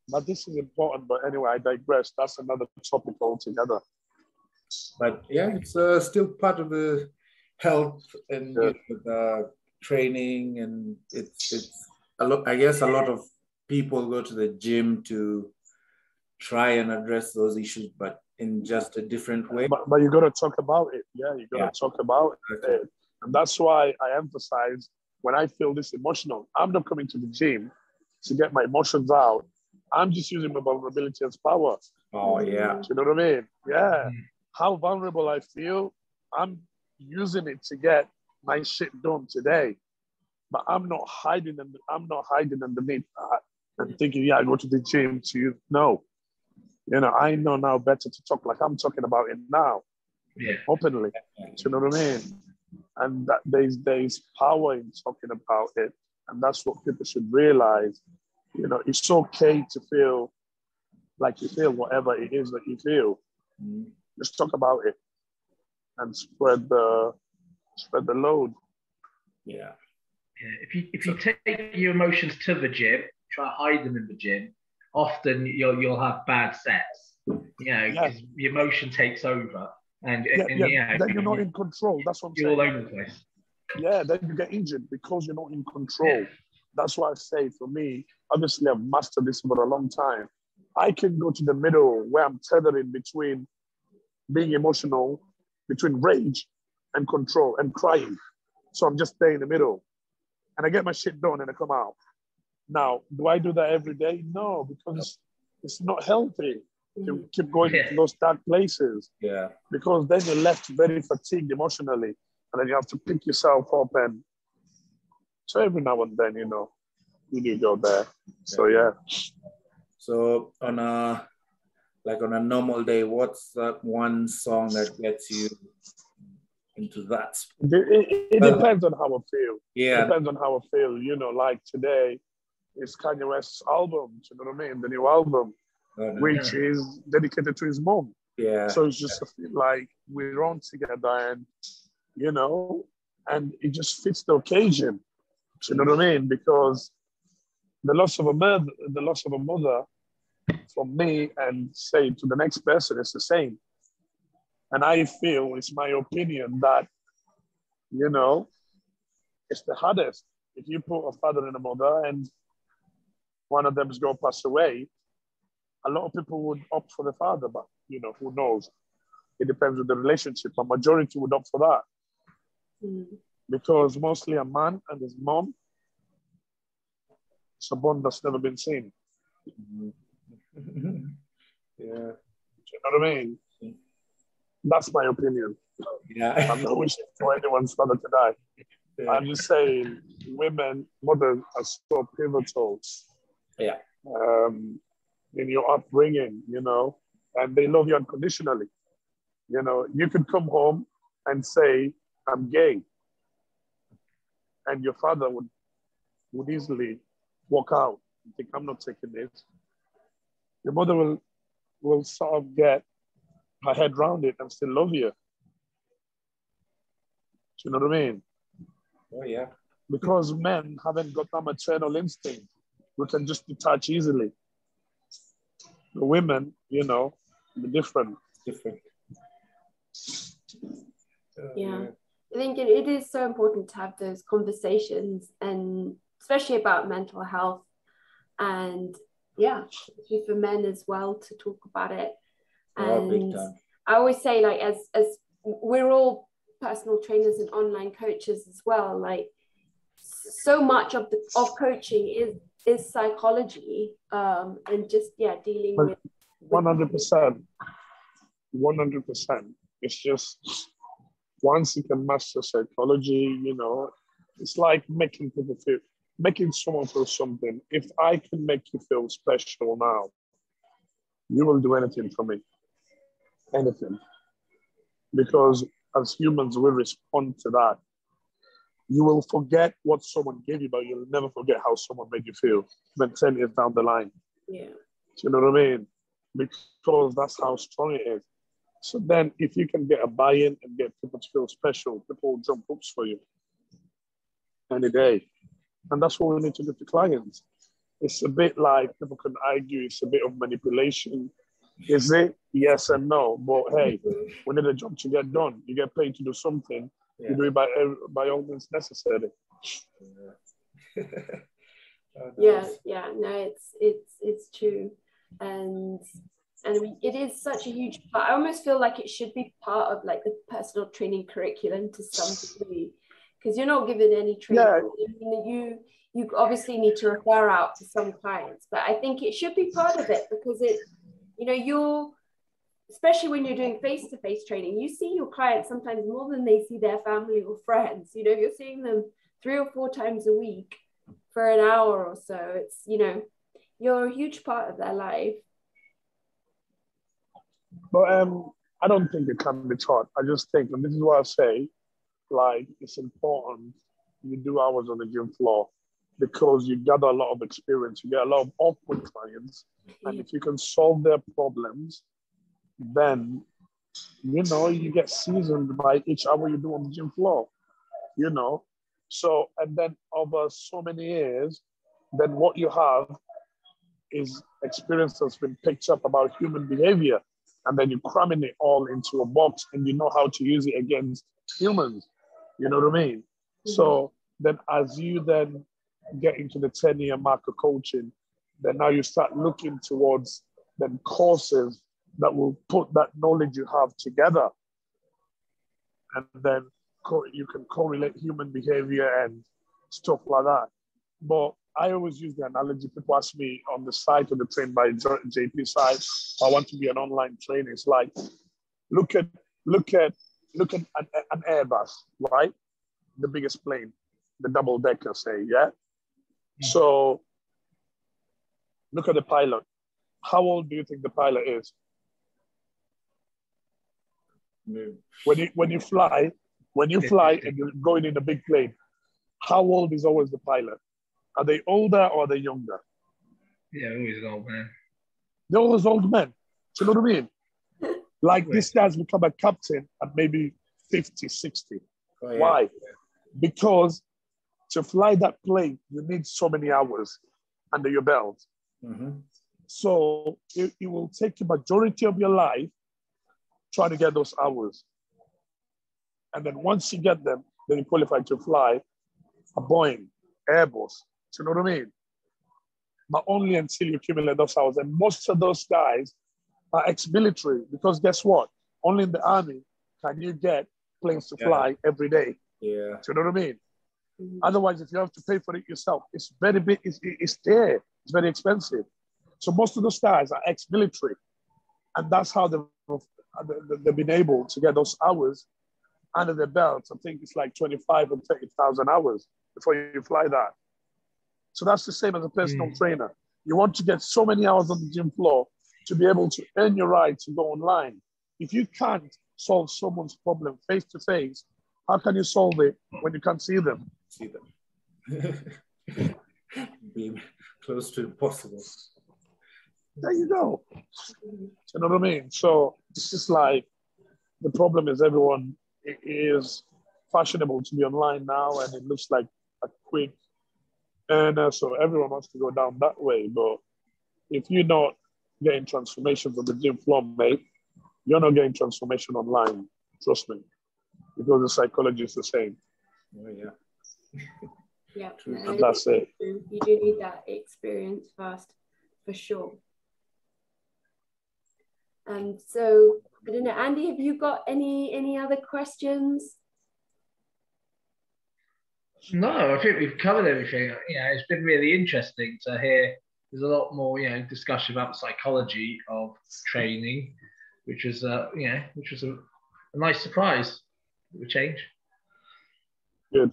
But this is important. But anyway, I digress. That's another topic altogether. But yeah, it's still part of the health and training, and it's a lot. I guess a lot of people go to the gym to try and address those issues, but in just a different way. But you got to talk about it. Yeah, you got to talk about it. And that's why I emphasize when I feel this emotional, I'm not coming to the gym to get my emotions out. I'm just using my vulnerability as power. Oh, yeah. Do you know what I mean? Yeah. How vulnerable I feel, I'm using it to get my shit done today. But I'm not hiding underneath that and thinking, I go to the gym to no. You know, I know now better to talk like I'm talking about it now, openly. Do you know what I mean? And that there's power in talking about it, and that's what people should realize. You know, it's okay to feel like you feel whatever it is that you feel. Just talk about it and spread the load. Yeah. If you take your emotions to the gym, try to hide them in the gym, often you'll have bad sets, because the emotion takes over, and then you're not in control. That's what I'm saying. You're all over the place. Yeah, then you get injured because you're not in control. That's why I say, for me, obviously I've mastered this for a long time. I can go to the middle where I'm tethering between being emotional, between rage and control and crying. So I'm just there in the middle, and I get my shit done and I come out. Now, do I do that every day? No, because it's not healthy to keep going to those dark places. Yeah. Because then you're left very fatigued emotionally, and then you have to pick yourself up. And so every now and then, you do go there. So, yeah. So on a normal day, what's that one song that gets you into that? It depends on how I feel. Yeah. It depends on how I feel. Like today, it's Kanye West's album, you know what I mean? The new album, which is dedicated to his mom. Yeah. So it's just like we're on together, and and it just fits the occasion. You know what I mean? Because the loss of a mother, from me and say to the next person, it's the same. And I feel, it's my opinion that, it's the hardest. If you put a father and a mother and one of them is going to pass away, A lot of people would opt for the father, but, you know, who knows? It depends on the relationship. A majority would opt for that. Because mostly a man and his mom, it's a bond that's never been seen. Yeah. Do you know what I mean? That's my opinion. Yeah. I'm not wishing for anyone's father to die. Yeah. I'm just saying women, mothers are so pivotal. Yeah. In your upbringing, you know, and they love you unconditionally. You know, you could come home and say, I'm gay. And your father would easily walk out and think, I'm not taking this. Your mother will sort of get her head around it and still love you. Do you know what I mean? Oh, yeah. Because men haven't got that maternal instinct. We can just detach easily. The women, you know, they're different. Different. Yeah. I think it is so important to have those conversations, and especially about mental health, and yeah, for men as well to talk about it. And I always say, like, as we're all personal trainers and online coaches as well, like, so much of coaching is psychology, and just dealing with 100%. It's just once you can master psychology, you know, it's like making someone feel something. If I can make you feel special now, you will do anything for me. Anything. Because as humans, we respond to that. You will forget what someone gave you, but you'll never forget how someone made you feel when 10 years down the line. Yeah. Do you know what I mean? Because that's how strong it is. So then if you can get a buy-in and get people to feel special, people will jump hoops for you any day. And that's what we need to do to clients. It's a bit like, people can argue, it's a bit of manipulation. Is it? Yes and no. But hey, we need a job to get done. You get paid to do something. You do it by all means necessary. No, it's true. And it is such a huge part. I almost feel like it should be part of like the personal training curriculum to some degree, because you're not given any training. Yeah. You obviously need to refer out to some clients, but I think it should be part of it, because it, you know, you're, especially when you're doing face-to-face training, you see your clients sometimes more than they see their family or friends. You know, you're seeing them 3 or 4 times a week for an hour or so. It's, you know, you're a huge part of their life. But I don't think it can be taught. I just think, and this is what I say, like, it's important you do hours on the gym floor, because you gather a lot of experience. You get a lot of awkward clients. And if you can solve their problems, then, you know, you get seasoned by each hour you do on the gym floor, you know. So, and then over so many years, then what you have is experience that's been picked up about human behavior. And then you're cramming it all into a box, and you know how to use it against humans. You know what I mean? Mm-hmm. So then as you then get into the 10-year mark of coaching, then now you start looking towards then courses that will put that knowledge you have together. And then you can correlate human behavior and stuff like that. But I always use the analogy. People ask me on the site of the Train by JP site, I want to be an online trainer. It's like, look at an Airbus, right? The biggest plane, the double decker, say, yeah? So look at the pilot. How old do you think the pilot is? When you fly and you're going in a big plane, how old is always the pilot? Are they older or are they younger? Yeah, always old man. They're always old men. Do you know what I mean? Like this guy's become a captain at maybe 50, 60. Oh, yeah. Why? Because to fly that plane, you need so many hours under your belt. Mm-hmm. So it will take the majority of your life trying to get those hours. And then once you get them, then you qualify to fly a Boeing, Airbus. Do you know what I mean? but only until you accumulate those hours. And most of those guys are ex-military, because guess what? Only in the army can you get planes to fly every day. Yeah. Do you know what I mean? Otherwise, if you have to pay for it yourself, it's very big. It's there. It's very expensive. So most of those guys are ex-military, and that's how they've been able to get those hours under their belts. I think it's like 25 and 30,000 hours before you fly that. So that's the same as a personal trainer. You want to get so many hours on the gym floor to be able to earn your right to go online. If you can't solve someone's problem face to face, how can you solve it when you can't see them? Be close to impossible. There you go. You know what I mean? So it's just like, the problem is everyone is fashionable to be online now, and it looks like a quick earner. So everyone wants to go down that way. But if you're not getting transformation from the gym floor, mate, you're not getting transformation online. Trust me, because the psychology is the same. Oh, yeah. Yeah, and that's it. You do need that experience first, for sure. So I don't know, Andy, have you got any other questions? No, I think we've covered everything. It's been really interesting to hear. There's a lot more, discussion about the psychology of training, which was a nice surprise. A change. Good.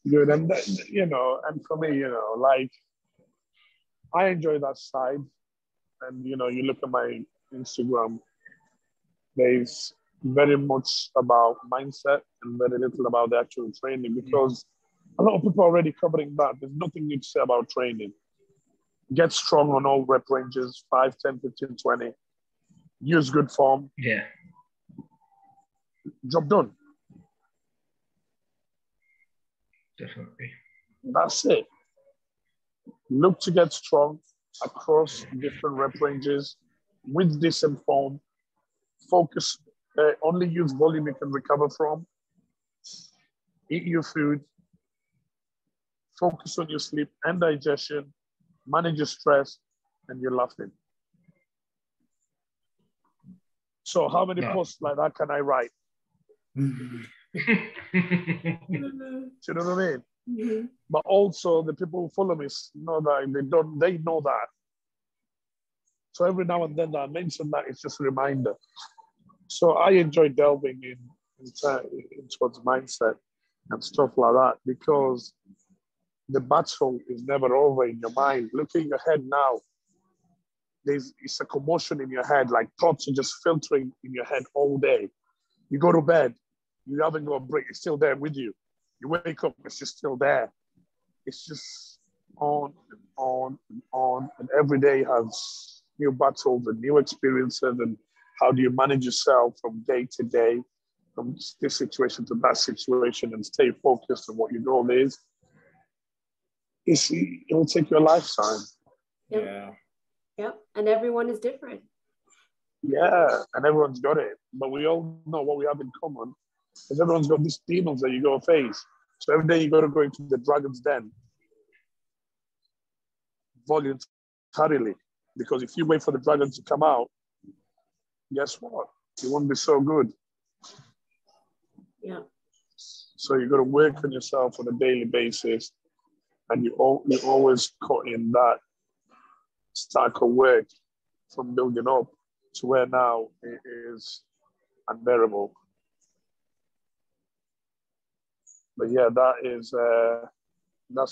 And and for me, like, I enjoy that side. And you look at my Instagram, there's very much about mindset and very little about the actual training, because a lot of people are already covering that. There's nothing new to say about training. Get strong on all rep ranges, 5, 10, 15, 20. Use good form. Yeah. Job done. Definitely. That's it. Look to get strong across different rep ranges with decent form. Focus, only use volume you can recover from. Eat your food. Focus on your sleep and digestion. Manage your stress, and you're laughing. So how many posts like that can I write? Do you know what I mean? But also the people who follow me know that they know that. So every now and then that I mention that, it's just a reminder. So I enjoy delving in towards mindset and stuff like that, because the battle is never over in your mind. Look at your head now. It's a commotion in your head, like thoughts are just filtering in your head all day. You go to bed, you haven't got a break, it's still there with you. You wake up, it's just still there. It's just on and on and on. And every day has new battles and new experiences. And how do you manage yourself from day to day, from this situation to that situation, and stay focused on what your goal is? It will take you a lifetime. Yeah. And everyone is different. Yeah, and everyone's got it. But we all know what we have in common is everyone's got these demons that you go face. So every day you got to go into the dragon's den voluntarily. Because if you wait for the dragon to come out, guess what? You won't be so good. Yeah. So you got to work on yourself on a daily basis. And you're always caught in that stack of work from building up to where now it is unbearable. But yeah, that's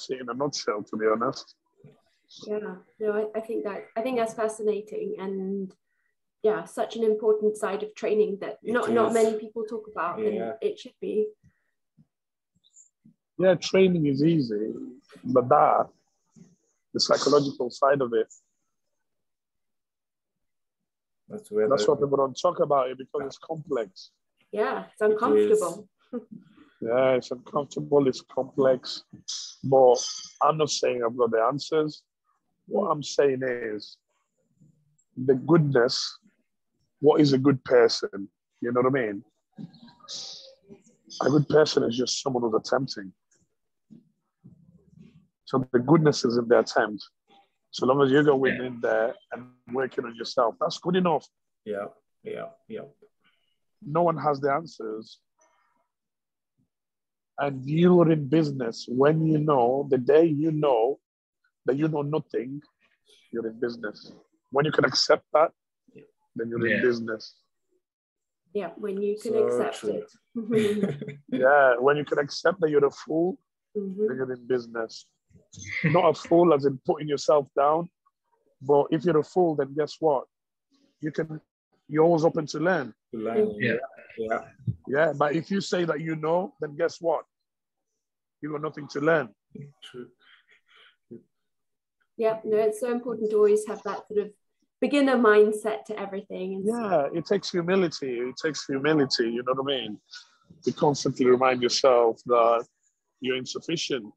it in a nutshell, to be honest. Yeah, no, I think that's fascinating, and such an important side of training that not many people talk about, and it should be. Yeah, training is easy, but the psychological side of it, that's what people don't talk about it, because it's complex. Yeah, it's uncomfortable. Yeah, it's uncomfortable, it's complex. But I'm not saying I've got the answers. What I'm saying is the goodness. What is a good person? You know what I mean? A good person is just someone who's attempting. So the goodness is in the attempt. So long as you're going in there and working on yourself, that's good enough. Yeah. No one has the answers. And you are in business when you know, the day you know that you know nothing, you're in business. When you can accept that, then you're in business. Yeah, when you can accept it. Yeah, when you can accept that you're a fool, then you're in business. Not a fool as in putting yourself down, but if you're a fool, then guess what? You're always open to learn. Yeah, but if you say that you know, then guess what? You got nothing to learn. True. Yeah, no, it's so important to always have that sort of beginner mindset to everything. Yeah, it takes humility. It takes humility, you know what I mean? To constantly remind yourself that you're insufficient.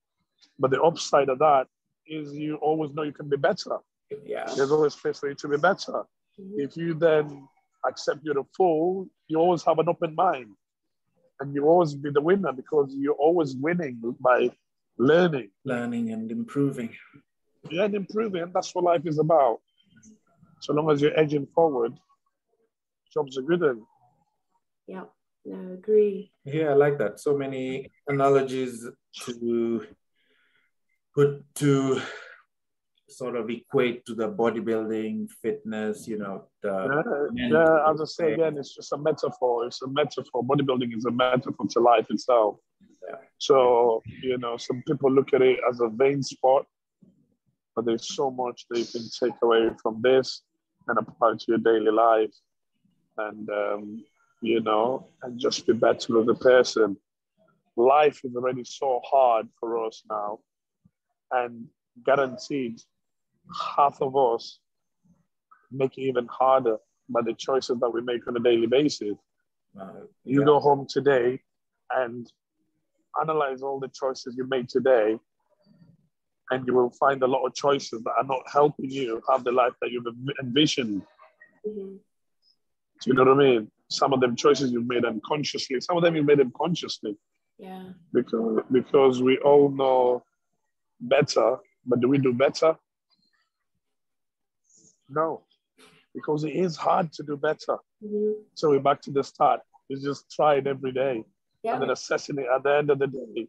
But the upside of that is you always know you can be better. Yeah. There's always space for you to be better. If you then accept you're a fool, you always have an open mind. And you always be the winner because you're always winning by learning. Learning and improving. Yeah, and improving. And that's what life is about. So long as you're edging forward, jobs are good. Yeah, no, agree. Yeah, I like that. So many analogies to put to sort of equate to the bodybuilding, fitness, you know. As I say again, it's just a metaphor. It's a metaphor. Bodybuilding is a metaphor to life itself. Yeah. So, you know, some people look at it as a vain sport, but there's so much that you can take away from this and apply to your daily life and, you know, and just be better as a person. Life is already so hard for us now, and guaranteed half of us make it even harder by the choices that we make on a daily basis. You go home today and analyze all the choices you made today, and you will find a lot of choices that are not helping you have the life that you've envisioned. Do you know what I mean? Some of them choices you've made unconsciously, some of them you made them consciously. Yeah. Because we all know better, but do we do better? No, because it is hard to do better. So we're back to the start. We just try it every day, and then assessing it at the end of the day,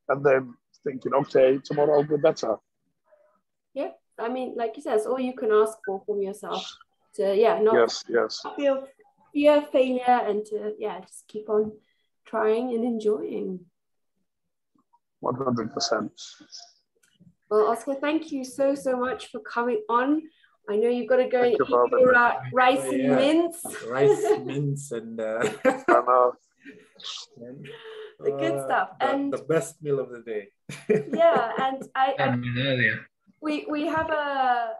and then thinking, okay, tomorrow I'll do better. Yeah, I mean, like you said, it's all you can ask for from yourself. To not feel fear of failure, and to just keep on trying and enjoying. 100%. Well, Oscar, thank you so much for coming on. I know you've got to go and eat your rice and mince. Rice, mince, and the good stuff. And the best meal of the day. And we have our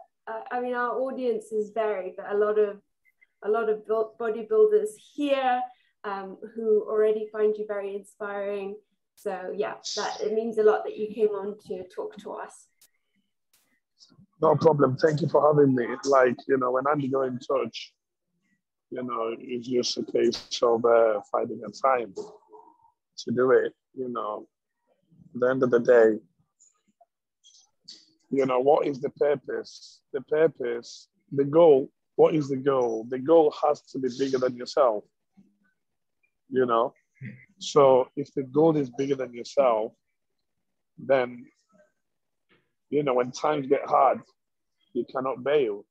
audience is varied, but a lot of bodybuilders here who already find you very inspiring. So that it means a lot that you came on to talk to us. No problem. Thank you for having me. Like, you know, when Andy got in touch, you know, it's just a case of finding a time to do it. You know, at the end of the day, you know, what is the purpose? The purpose, the goal. What is the goal? The goal has to be bigger than yourself. You know, so if the goal is bigger than yourself, then, you know, when times get hard, you cannot bail.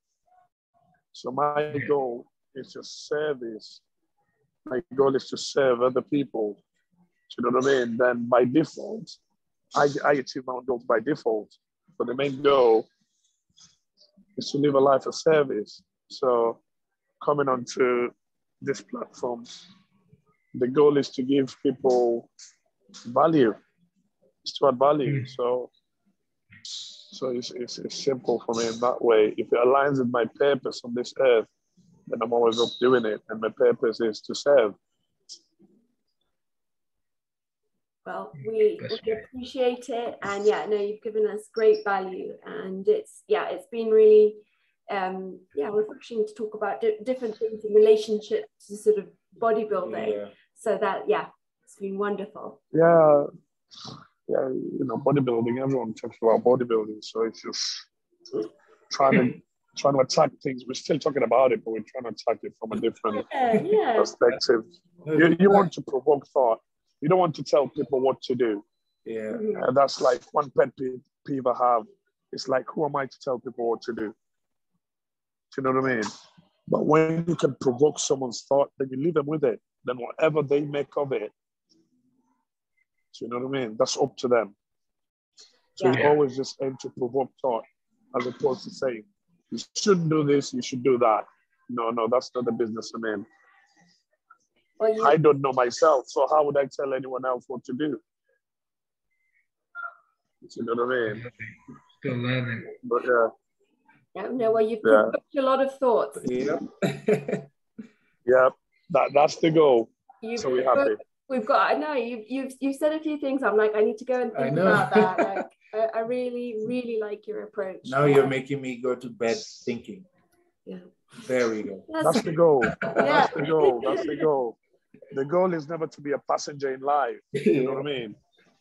So my goal is just service. My goal is to serve other people. Do you know what I mean? Then by default, I achieve my own goals by default. But the main goal is to live a life of service. So coming onto this platform, the goal is to give people value. It's to add value. So it's simple for me in that way. If it aligns with my purpose on this earth, then I'm always up doing it. And my purpose is to serve. Well, we appreciate it. And you've given us great value. And it's been really refreshing to talk about different things in relationship to sort of bodybuilding. So that, it's been wonderful. Yeah, you know, bodybuilding, everyone talks about bodybuilding. So it's just, trying to attack things. We're still talking about it, but we're trying to attack it from a different perspective. You want to provoke thought. You don't want to tell people what to do. Yeah. And that's like one pet peeve I have. It's like, who am I to tell people what to do? Do you know what I mean? But when you can provoke someone's thought, then you leave them with it. Then whatever they make of it, do you know what I mean? That's up to them. So you always just aim to provoke thought, as opposed to saying, you shouldn't do this, you should do that. No, that's not the business I'm in. I don't know myself, so how would I tell anyone else what to do? You know what I mean? Still learning. But you've provoked a lot of thoughts. Yeah. That's the goal. So we're happy. We've got. I know you've said a few things. I'm like, I need to go and think about that. Like, I really, really like your approach. Now you're making me go to bed thinking. Yeah. There we go. That's the goal. That's the goal. That's the goal. The goal is never to be a passenger in life. You know what I mean?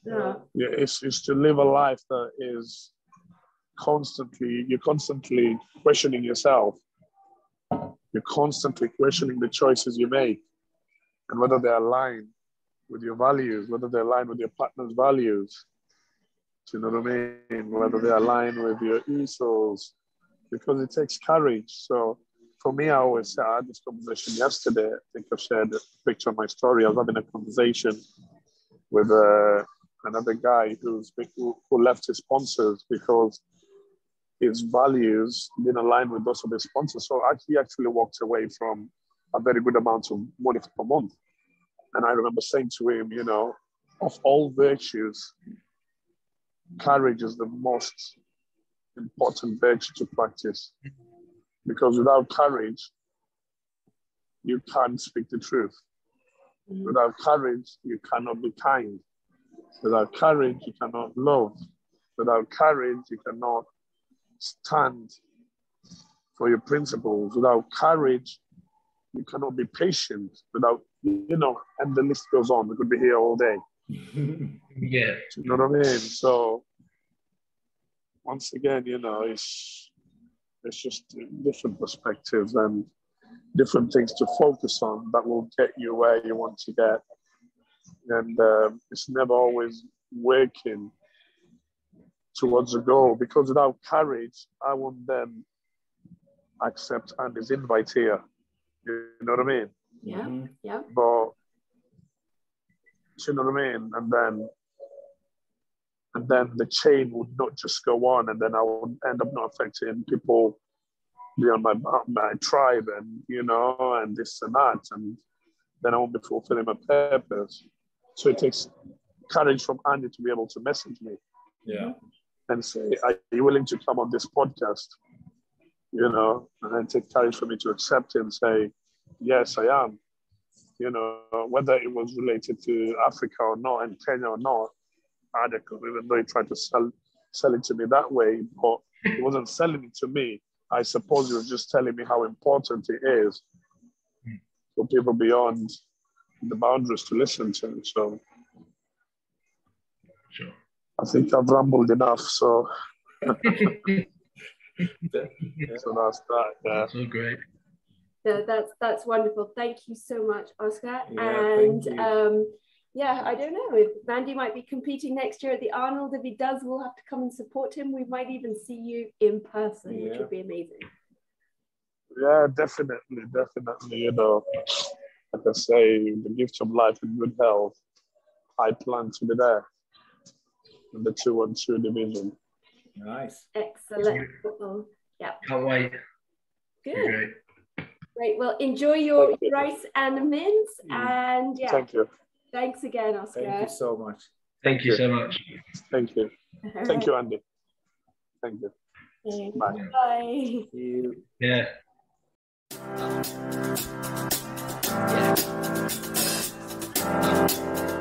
Yeah. It's to live a life that is you're constantly questioning yourself. You're constantly questioning the choices you make and whether they align with your values, whether they align with your partner's values. Do you know what I mean? Whether they align with your ethos, because it takes courage. So for me, I always say, I had this conversation yesterday. I think I've shared a picture of my story. I was having a conversation with another guy who left his sponsors because his values didn't align with those of his sponsors. So he actually walked away from a very good amount of money per month. And I remember saying to him, of all virtues, courage is the most important virtue to practice. Because without courage, you can't speak the truth. Without courage, you cannot be kind. Without courage, you cannot love. Without courage, you cannot stand for your principles. Without courage, you cannot be patient. Without, and the list goes on. We could be here all day. Yeah. You know what I mean? So, once again, it's just different perspectives and different things to focus on that will get you where you want to get. And it's never always working towards a goal, because without courage, I won't then accept Andy's invite here. You know what I mean? Yeah, yeah. But, you know what I mean? And then the chain would not just go on, and then I would end up not affecting people beyond my tribe, and and this and that, and then I won't be fulfilling my purpose. So it takes courage from Andy to be able to message me, and say, "Are you willing to come on this podcast?" And then take courage for me to accept it and say, "Yes, I am." Whether it was related to Africa or not, and Kenya or not, even though he tried to sell it to me that way, but he wasn't selling it to me. I suppose he was just telling me how important it is for people beyond the boundaries to listen to. So sure. I think I've rambled enough. So, so that's that. Yeah. So great. No, that's wonderful. Thank you so much, Oscar. Yeah, and thank you. I don't know if Mandy might be competing next year at the Arnold. If he does, we'll have to come and support him. We might even see you in person, which would be amazing. Yeah, definitely. Like I say, the gift of life and good health, I plan to be there in the 212 division. Nice. Excellent. Yeah. Can't wait. Good. Great. Well, enjoy your rice and mince. And Thank you. Thanks again, Oscar. Thank you so much. Thank you so much. Thank you. Thank you, Andy. Thank you. Okay. Bye. Bye. See you. Yeah. Yeah.